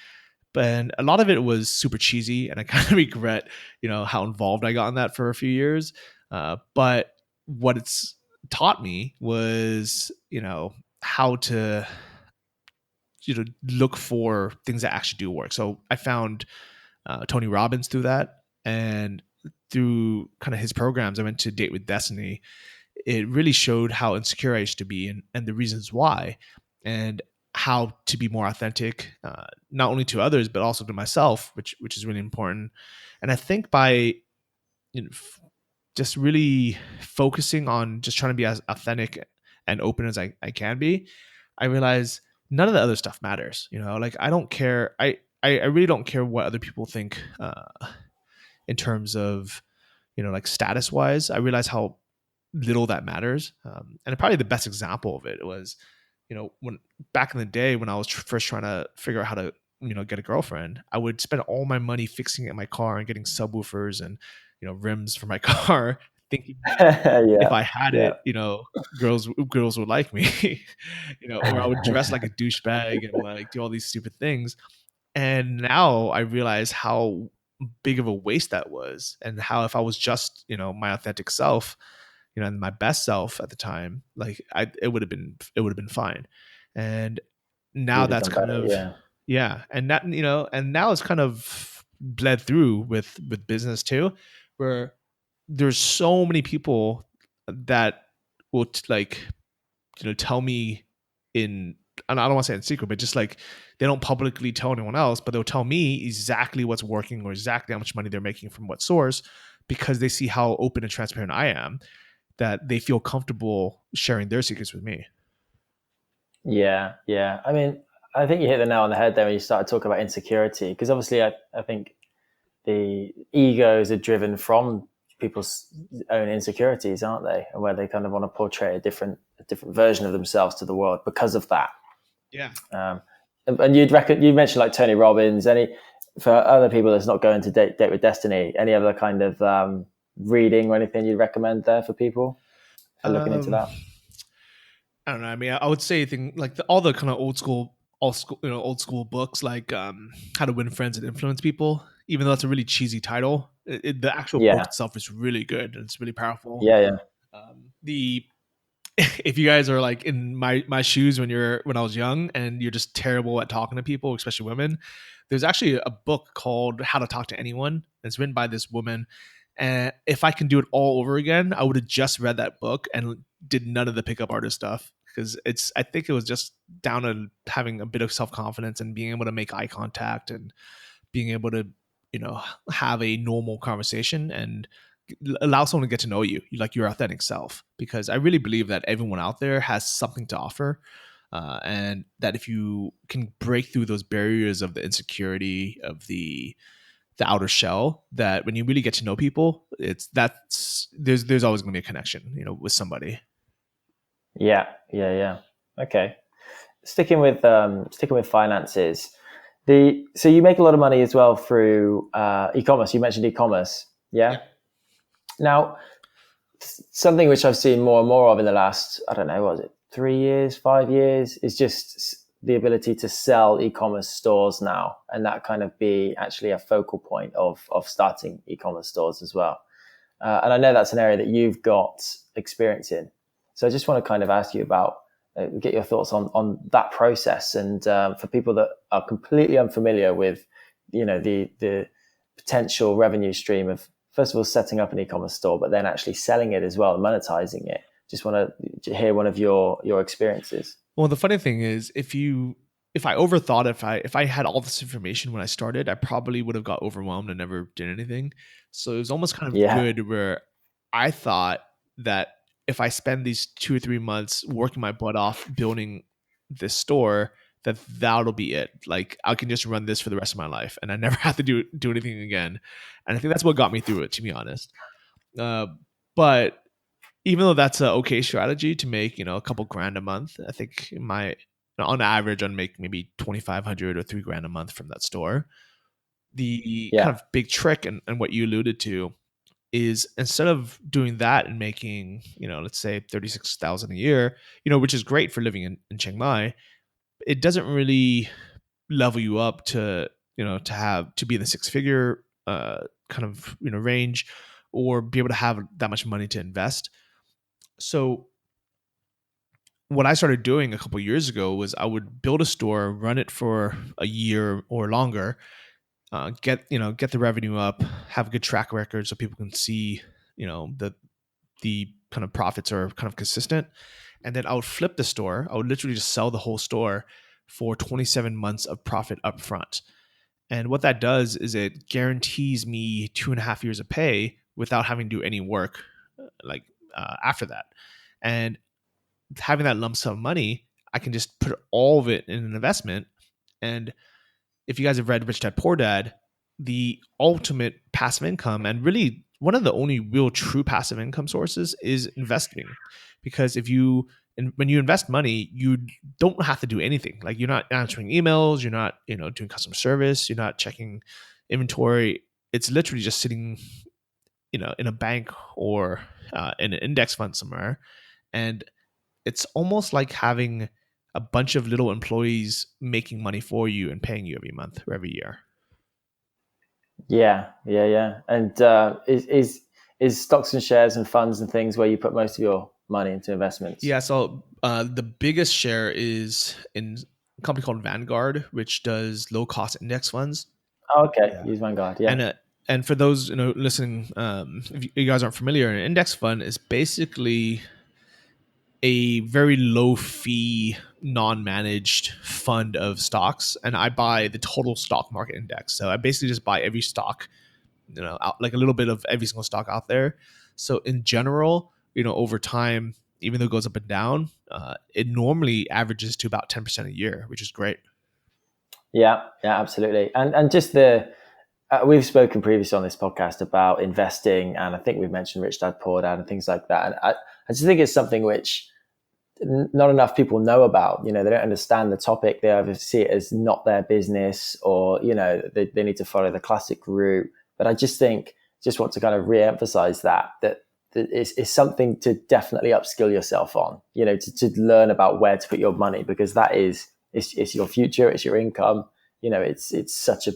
But a lot of it was super cheesy, and I kind of regret how involved I got in that for a few years. But what it's taught me was how to look for things that actually do work. So I found Tony Robbins through that, and through kind of his programs, I went to Date with Destiny. It really showed how insecure I used to be, and the reasons why, and how to be more authentic, not only to others but also to myself, which is really important. And I think by you know, f- just really focusing on just trying to be as authentic and open as I can be, I realize none of the other stuff matters. Like I don't care. I really don't care what other people think in terms of like status wise. I realize how little that matters. And probably the best example of it was when back in the day when I was first trying to figure out how to, get a girlfriend, I would spend all my money fixing my car and getting subwoofers and, rims for my car, thinking if Yeah, I had yeah, it, girls would like me, or I would dress like a douchebag and like do all these stupid things. And now I realize how big of a waste that was, and how if I was just, my authentic self, and my best self at the time, like it would have been fine. And now you'd have that's done kind better. of, Yeah, yeah. And that, and now it's kind of bled through with business too, where there's so many people that will like, tell me in, and I don't want to say in secret, but just like they don't publicly tell anyone else, but they'll tell me exactly what's working or exactly how much money they're making from what source, because they see how open and transparent I am, that they feel comfortable sharing their secrets with me. yeah, yeah. I mean, I think you hit the nail on the head there when you started talking about insecurity, because obviously, I think the egos are driven from people's own insecurities, aren't they? And where they kind of want to portray a different version of themselves to the world because of that. Yeah. And you mentioned like Tony Robbins. For other people that's not going to date with destiny, any other kind of reading or anything you'd recommend there for people for looking into that? I don't know. I mean, I would say like all the kind of old school, old school books like How to Win Friends and Influence People. Even though it's a really cheesy title, the actual book Yeah, itself is really good and it's really powerful. yeah, yeah. The If you guys are like in my shoes when I was young and you're just terrible at talking to people, especially women, there's actually a book called How to Talk to Anyone. It's written by this woman. And if I can do it all over again, I would have just read that book and did none of the pickup artist stuff, because I think it was just down to having a bit of self-confidence and being able to make eye contact and being able to, have a normal conversation and allow someone to get to know you, like your authentic self. Because I really believe that everyone out there has something to offer. And that if you can break through those barriers of the insecurity of the outer shell, that when you really get to know people, there's always going to be a connection, with somebody. Yeah, yeah, yeah. Okay. Sticking with finances. So you make a lot of money as well through e-commerce. You mentioned e-commerce. Yeah. Yeah. Now, something which I've seen more and more of in the last, I don't know, what was it, 3 years, 5 years, is just the ability to sell e-commerce stores now, and that kind of be actually a focal point of starting e-commerce stores as well. And I know that's an area that you've got experience in. So I just want to kind of ask you about, get your thoughts on that process. And for people that are completely unfamiliar with, the potential revenue stream of, first of all, setting up an e-commerce store, but then actually selling it as well and monetizing it. Just want to hear one of your experiences. Well, the funny thing is, if I overthought, if I had all this information when I started, I probably would have got overwhelmed and never did anything. So it was almost kind of Yeah. good where I thought that if I spend these 2 or 3 months working my butt off building this store, that'll be it. Like I can just run this for the rest of my life and I never have to do anything again. And I think that's what got me through it, to be honest. But even though that's a okay strategy to make, a couple grand a month, I think on average I'd make maybe 2,500 or $3,000 a month from that store. The kind of big trick and what you alluded to is, instead of doing that and making, let's say 36,000 a year, which is great for living in Chiang Mai, it doesn't really level you up to, to be in the 6-figure kind of, range, or be able to have that much money to invest. So what I started doing a couple years ago was I would build a store, run it for a year or longer, get the revenue up, have a good track record so people can see, the kind of profits are kind of consistent. And then I would flip the store. I would literally just sell the whole store for 27 months of profit up front. And what that does is it guarantees me 2.5 years of pay without having to do any work after that. And having that lump sum money, I can just put all of it in an investment. And if you guys have read Rich Dad Poor Dad, the ultimate passive income, and really one of the only real true passive income sources, is investing. Because if you And when you invest money, you don't have to do anything. Like, you're not answering emails, you're not, doing customer service, you're not checking inventory. It's literally just sitting, in a bank or in an index fund somewhere. And it's almost like having a bunch of little employees making money for you and paying you every month or every year. Yeah. And is stocks and shares and funds and things where you put most of your money into investments? Yeah. So the biggest share is in a company called Vanguard, which does low cost index funds. Oh, okay. Yeah. Use Vanguard. Yeah. And for those listening, if you guys aren't familiar, an index fund is basically a very low fee, non-managed fund of stocks, and I buy the total stock market index. So I basically just buy every stock, like a little bit of every single stock out there. So in general, over time, even though it goes up and down, it normally averages to about 10% a year, which is great. Yeah, absolutely. And just we've spoken previously on this podcast about investing, and I think we've mentioned Rich Dad Poor Dad and things like that. And I just think it's something which not enough people know about. They don't understand the topic. They either see it as not their business, or they need to follow the classic route. But I just want to kind of re-emphasize that it's something to definitely upskill yourself on. To learn about where to put your money, because that is it's your future, it's your income. It's such a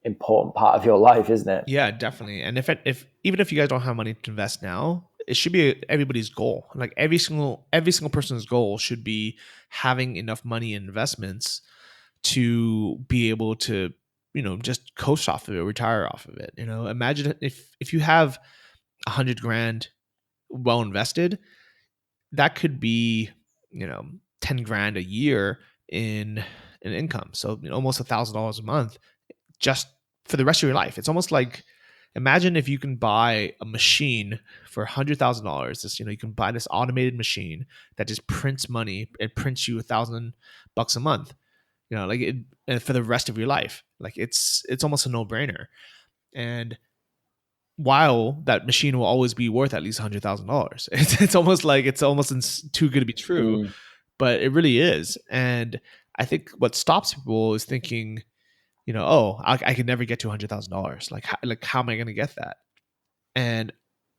important part of your life, isn't it? Yeah, definitely. And if even if you guys don't have money to invest now, it should be everybody's goal. Like every single person's goal should be having enough money in investments to be able to, just coast off of it, retire off of it. Imagine if you have 100 grand well invested, that could be, 10 grand a year in income. So almost $1,000 a month just for the rest of your life. It's almost like, imagine if you can buy a machine for $100,000. This, you can buy this automated machine that just prints money. It prints you $1,000 a month. Like it, and for the rest of your life. Like it's almost a no-brainer. And while that machine will always be worth at least $100,000, it's almost too good to be true, but it really is. And I think what stops people is thinking, I could never get to $100,000. Like how am I going to get that? And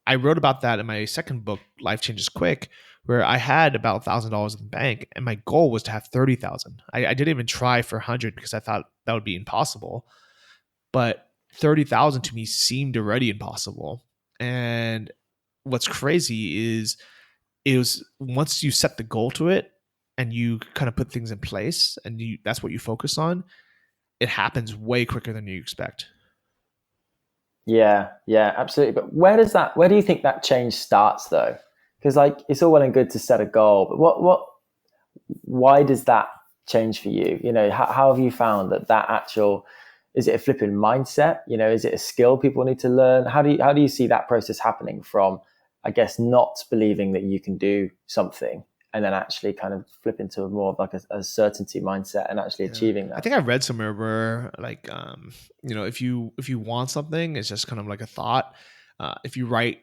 I wrote about that in my second book, Life Changes Quick, where I had about $1,000 in the bank, and my goal was to have 30,000. I didn't even try for 100 because I thought that would be impossible. But 30,000 to me seemed already impossible. And what's crazy is it was once you set the goal to it and you kind of put things in place and that's what you focus on, it happens way quicker than you expect. Yeah, absolutely. But where do you think that change starts though? Because it's all well and good to set a goal, but why does that change for you? How have you found that actual, is it a flipping mindset? Is it a skill people need to learn? How do you see that process happening from, I guess, not believing that you can do something and then actually kind of flip into more of like a certainty mindset and actually achieving that? I think I read somewhere where if you want something, it's just kind of like a thought. If you write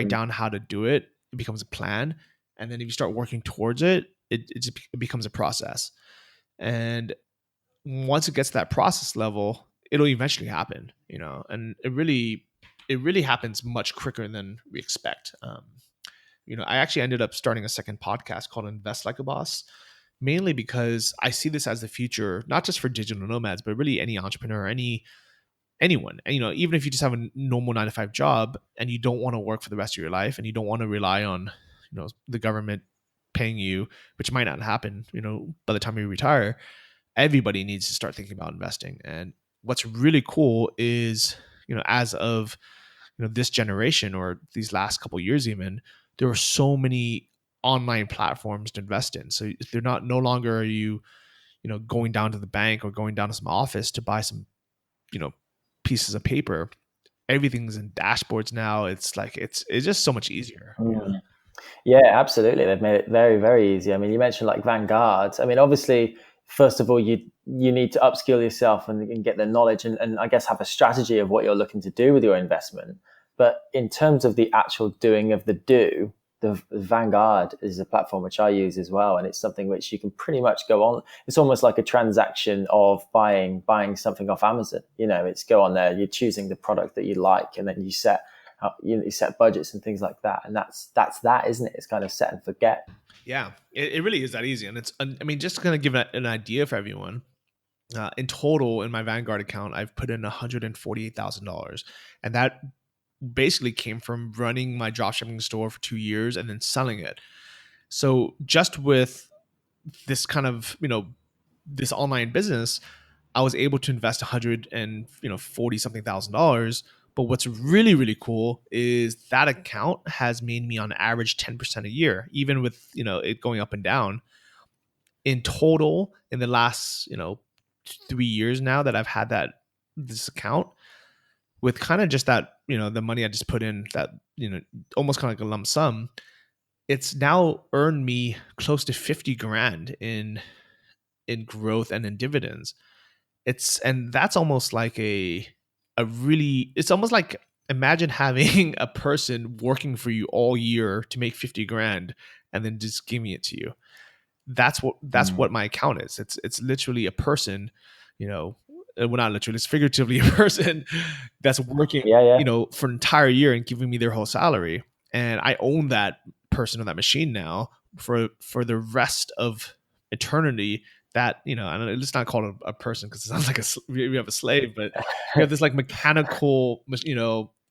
down how to do it, it becomes a plan. And then if you start working towards it, it becomes a process. And once it gets to that process level, it'll eventually happen, and it really happens much quicker than we expect. I actually ended up starting a second podcast called Invest Like a Boss, mainly because I see this as the future, not just for digital nomads, but really any entrepreneur, anyone. And, even if you just have a normal 9-to-5 job and you don't want to work for the rest of your life and you don't want to rely on, the government paying you, which might not happen, by the time you retire, everybody needs to start thinking about investing. And what's really cool is, as of, this generation or these last couple of years, even, there are so many online platforms to invest in. So they're no longer are you, going down to the bank or going down to some office to buy some, pieces of paper. Everything's in dashboards now. It's like, it's just so much easier. Yeah, absolutely. They've made it very, very easy. I mean, you mentioned like Vanguard. I mean, obviously, first of all, you need to upskill yourself and get the knowledge and I guess have a strategy of what you're looking to do with your investment. But in terms of the actual doing of the do, the Vanguard is a platform which I use as well, and it's something which you can pretty much go on. It's almost like a transaction of buying something off Amazon. It's go on there, you're choosing the product that you like, and then you set budgets and things like that, and that's that, isn't it? It's kind of set and forget. Yeah, it really is that easy. And it's, I mean, just to kind of give an idea for everyone, in total in my Vanguard account, I've put in $148,000. And that basically came from running my dropshipping store for 2 years and then selling it. So just with this kind of, this online business, I was able to invest 140 something $1,000. But what's really, really cool is that account has made me on average 10% a year, even with, it going up and down. In total, in the last, 3 years now that I've had this account, with kind of just that, the money I just put in, that, almost kind of like a lump sum, it's now earned me close to 50 grand in growth and in dividends. And that's almost like it's almost like, imagine having a person working for you all year to make 50 grand and then just giving it to you. That's what my account is. It's literally a person, well, not literally, it's figuratively a person that's working, for an entire year and giving me their whole salary. And I own that person or that machine now for the rest of eternity. That, and let's not call it a person, because it sounds like we have a slave, but we have this like mechanical,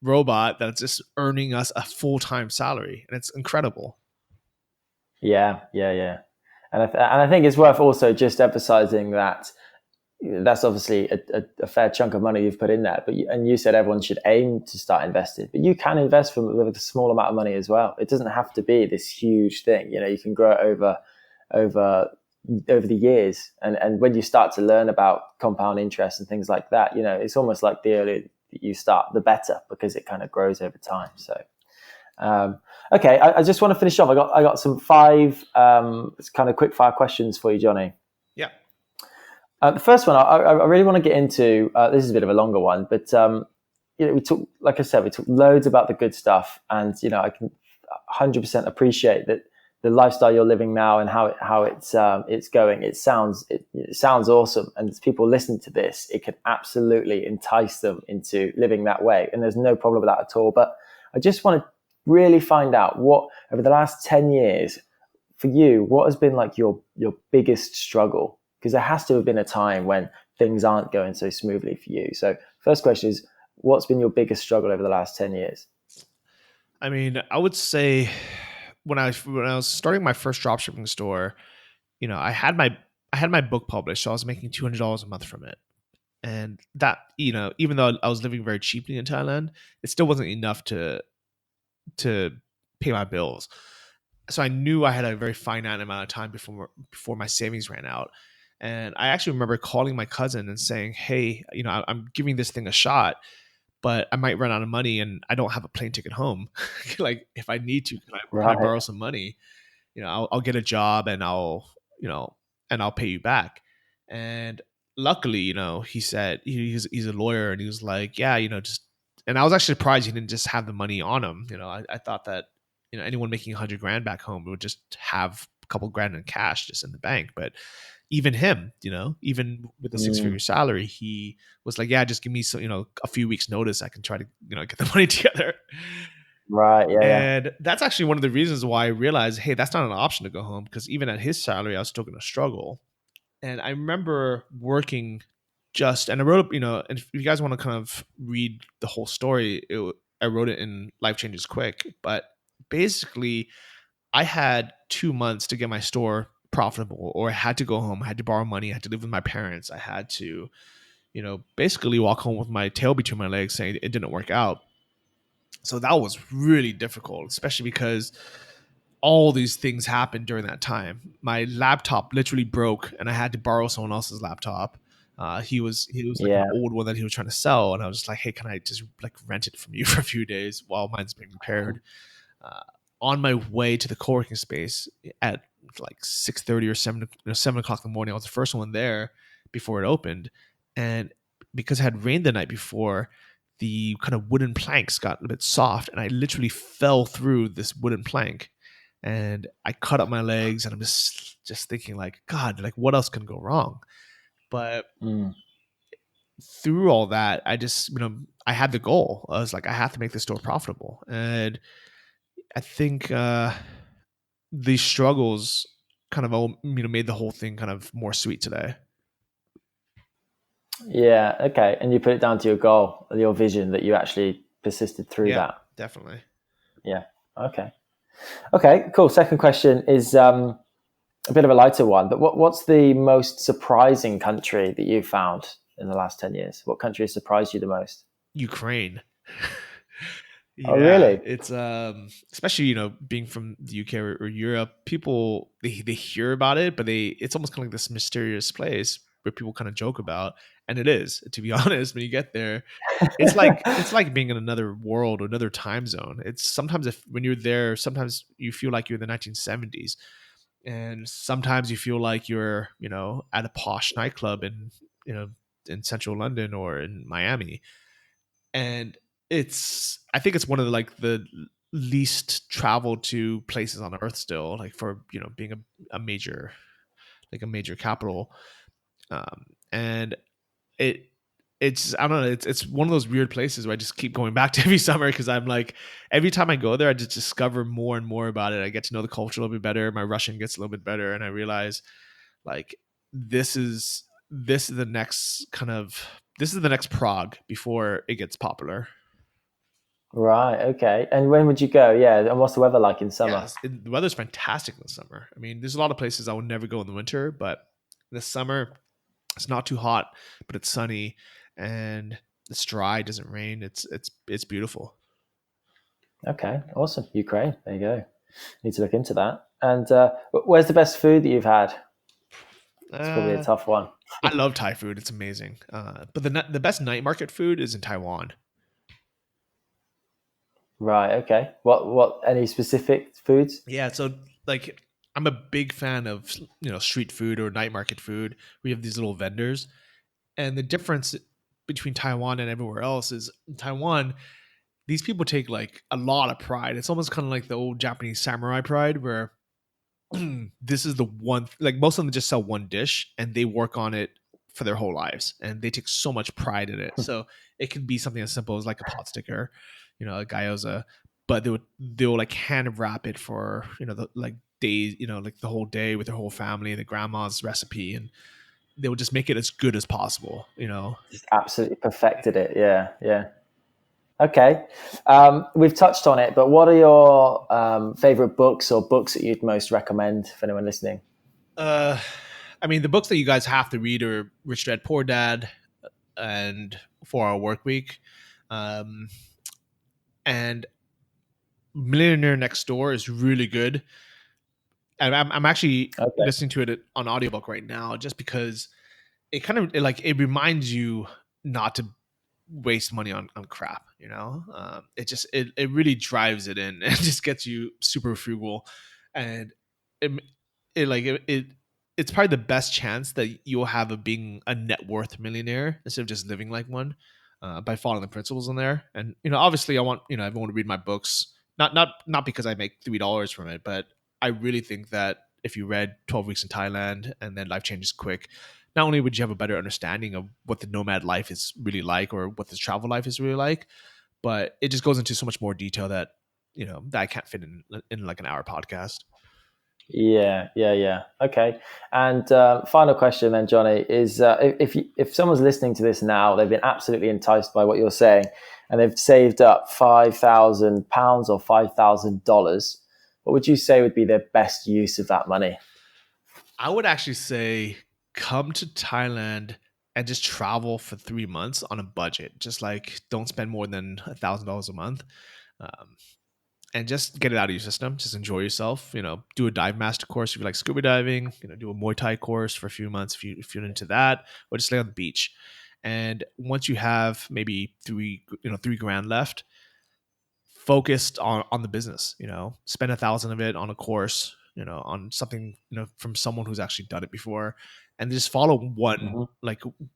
robot that's just earning us a full-time salary, and it's incredible. Yeah. And I think it's worth also just emphasizing that that's obviously a fair chunk of money you've put in there. But you said everyone should aim to start investing, but you can invest with a small amount of money as well. It doesn't have to be this huge thing. You can grow it over the years, and when you start to learn about compound interest and things like that, it's almost like the earlier you start, the better, because it kind of grows over time. So. Okay, I just want to finish off. I got some 5 kind of quick fire questions for you, Johnny. Yeah. The first one I really want to get into. This is a bit of a longer one, but we talk, like I said, we talk loads about the good stuff, and I can 100% appreciate that the lifestyle you're living now and how it's going. It sounds awesome, and as people listen to this, it can absolutely entice them into living that way, and there's no problem with that at all. But I just want to really find out, what over the last 10 years for you, what has been like your biggest struggle? Because there has to have been a time when things aren't going so smoothly for you. So first question is, what's been your biggest struggle over the last 10 years? I mean, I would say when I was starting my first dropshipping store, I had my book published, so I was making $200 a month from it. And that, even though I was living very cheaply in Thailand, it still wasn't enough to pay my bills. So I knew I had a very finite amount of time before my savings ran out. And I actually remember calling my cousin and saying, hey, I'm giving this thing a shot, but I might run out of money and I don't have a plane ticket home. Like, if I need to, can I borrow some money? I'll get a job and I'll pay you back. And luckily, he said he's a lawyer, and he was like, yeah, just. And I was actually surprised he didn't just have the money on him. I thought that anyone making 100 grand back home would just have a couple grand in cash just in the bank. But even him, even with a 6-figure salary, he was like, yeah, just give me a few weeks notice. I can try to get the money together. Right. Yeah. And that's actually one of the reasons why I realized, hey, that's not an option to go home, because even at his salary, I was still going to struggle. And I remember working and I wrote up, and if you guys want to kind of read the whole story, I wrote it in Life Changes Quick. But basically, I had 2 months to get my store profitable, or I had to go home. I had to borrow money. I had to live with my parents. I had to, basically walk home with my tail between my legs, saying it didn't work out. So that was really difficult, especially because all these things happened during that time. My laptop literally broke, and I had to borrow someone else's laptop. He was like an old one that he was trying to sell, and I was just like, hey, can I just like rent it from you for a few days while mine's being repaired? On my way to the co-working space at like 6:30 or 7 o'clock in the morning, I was the first one there before it opened. And because it had rained the night before, the kind of wooden planks got a bit soft, and I literally fell through this wooden plank. and I cut up my legs, and I'm just thinking like, God, like what else can go wrong? But Mm. through all that, I just, I had the goal. I was like, I have to make this store profitable. And I think these struggles kind of all, made the whole thing kind of more sweet today. Yeah. Okay. And you put it down to your goal, your vision, that you actually persisted through Yeah, that. definitely. Yeah. Okay. Okay. Cool. Second question is a bit of a lighter one, but what's the most surprising country that you've found in the last 10 years? What country has surprised you the most? Ukraine. Oh, Yeah, really? it's especially being from the UK or Europe, people they hear about it, but it's almost kind of like this mysterious place where people kind of joke about, and it is, to be honest. When you get there, it's like being in another world or another time zone. It's sometimes, if when you're there, sometimes you feel like you're in the 1970s, and sometimes you feel like you're at a posh nightclub in central London or in Miami. And I think it's one of the least traveled to places on earth still, like for being a major, like a major capital. And it it's I don't know, it's one of those weird places where I just keep going back to every summer, because I'm like, every time I go there I just discover more and more about it. I get to know the culture a little bit better, my Russian gets a little bit better, and I realize like this is the next Prague before it gets popular. Right. Okay. And when would you go? Yeah. And what's the weather like in summer? Yes, the weather's fantastic in the summer. I mean, there's a lot of places I would never go in the winter, but this summer it's not too hot, but it's sunny and it's dry. It doesn't rain. It's beautiful. Okay. Awesome. Ukraine. There you go. Need to look into that. And where's the best food that you've had? It's probably a Uh, tough one. I love Thai food. It's amazing. But the best night market food is in Taiwan. Right. Okay. What? Any specific foods? Yeah, so like I'm a big fan of street food or night market food. We have these little vendors, and the difference between Taiwan and everywhere else is in Taiwan, these people take like a lot of pride. It's almost kind of like the old Japanese samurai pride, where this is the one, like most of them just sell one dish and they work on it for their whole lives, and they take so much pride in it. So it can be something as simple as like a pot sticker, a gyoza, but they'll like hand wrap it for like days, like the whole day with their whole family, the grandma's recipe, and they will just make it as good as possible. Just absolutely perfected it. Yeah. Yeah. Okay. We've touched on it, but what are your favorite books or books that you'd most recommend for anyone listening? uh I mean, the books that you guys have to read are Rich Dad Poor Dad and 4 Hour Work Week. um and Millionaire Next Door is really good. And I'm actually Okay. listening to it on audiobook right now, just because it kind of it reminds you not to waste money on crap. It really drives it in and just gets you super frugal. And it, it it's probably the best chance that you'll have of being a net worth millionaire instead of just living like one, by following the principles in there. And obviously I want everyone to read my books, not because I make $3 from it, but I really think that if you read 12 Weeks in Thailand and then Life Changes Quick, not only would you have a better understanding of what the nomad life is really like, or what this travel life is really like, but it just goes into so much more detail that that I can't fit in like an hour podcast. Yeah, yeah, yeah. Okay. And final question then, Johnny, is if someone's listening to this now, they've been absolutely enticed by what you're saying, and they've saved up £5,000 or $5,000, what would you say would be their best use of that money? I would actually say come to Thailand and just travel for 3 months on a budget. Just like don't spend more than $1,000 a month. Um, and just get it out of your system. Just enjoy yourself. Do a dive master course if you like scuba diving. Do a Muay Thai course for a few months if you're into that, or just lay on the beach. And once you have maybe 3 grand left, focused on the business. Spend 1,000 of it on a course. On something from someone who's actually done it before, and just follow Hmm.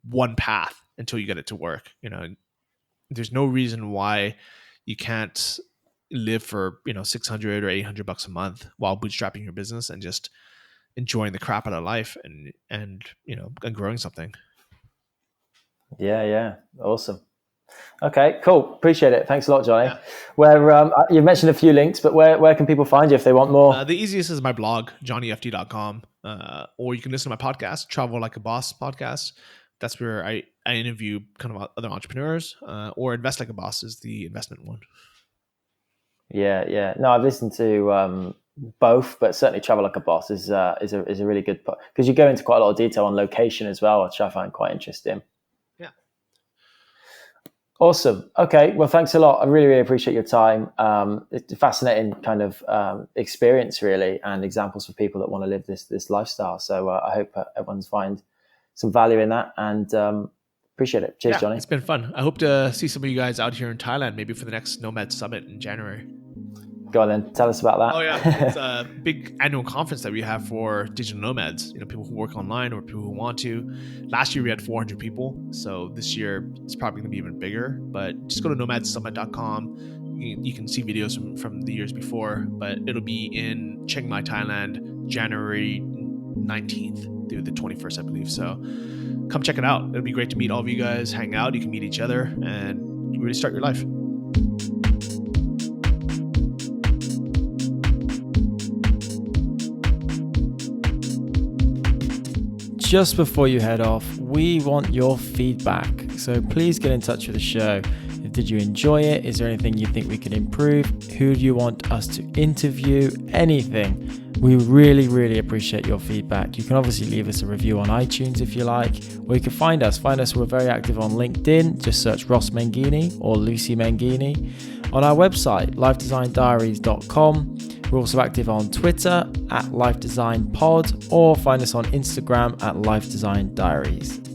one path until you get it to work. There's no reason why you can't live for, $600 or $800 a month while bootstrapping your business and just enjoying the crap out of life and growing something. Yeah. Awesome. Okay, cool. Appreciate it. Thanks a lot, Johnny. Yeah. Where you've mentioned a few links, but where can people find you if they want more? The easiest is my blog, johnnyft.com, or you can listen to my podcast, Travel Like a Boss podcast. That's where I interview kind of other entrepreneurs, or Invest Like a Boss is the investment one. Yeah. No, I've listened to both, but certainly Travel Like a Boss is a really good, because you go into quite a lot of detail on location as well, which I find quite interesting. Yeah. Awesome. Okay. Well, thanks a lot. I really, really appreciate your time. It's a fascinating kind of experience, really, and examples for people that want to live this lifestyle. So I hope everyone's find some value in that, and appreciate it. Cheers, Johnny. It's been fun. I hope to see some of you guys out here in Thailand, maybe for the next Nomad Summit in January. Go on then. Tell us about that. Oh yeah, it's a big annual conference that we have for digital nomads. People who work online or people who want to. Last year we had 400 people, so this year it's probably going to be even bigger. But just go to nomadsummit.com. You can see videos from the years before, but it'll be in Chiang Mai, Thailand, January 19th through the 21st, I believe. So come check it out. It'll be great to meet all of you guys, hang out. You can meet each other and really start your life. Just before you head off, we want your feedback. So please get in touch with the show. Did you enjoy it? Is there anything you think we could improve? Who do you want us to interview? Anything. We really, really appreciate your feedback. You can obviously leave us a review on iTunes if you like, or you can find us. We're very active on LinkedIn. Just search Ross Mangini or Lucy Mangini. On our website, lifedesigndiaries.com. We're also active on Twitter @LifeDesignPod, or find us on Instagram @LifeDesignDiaries.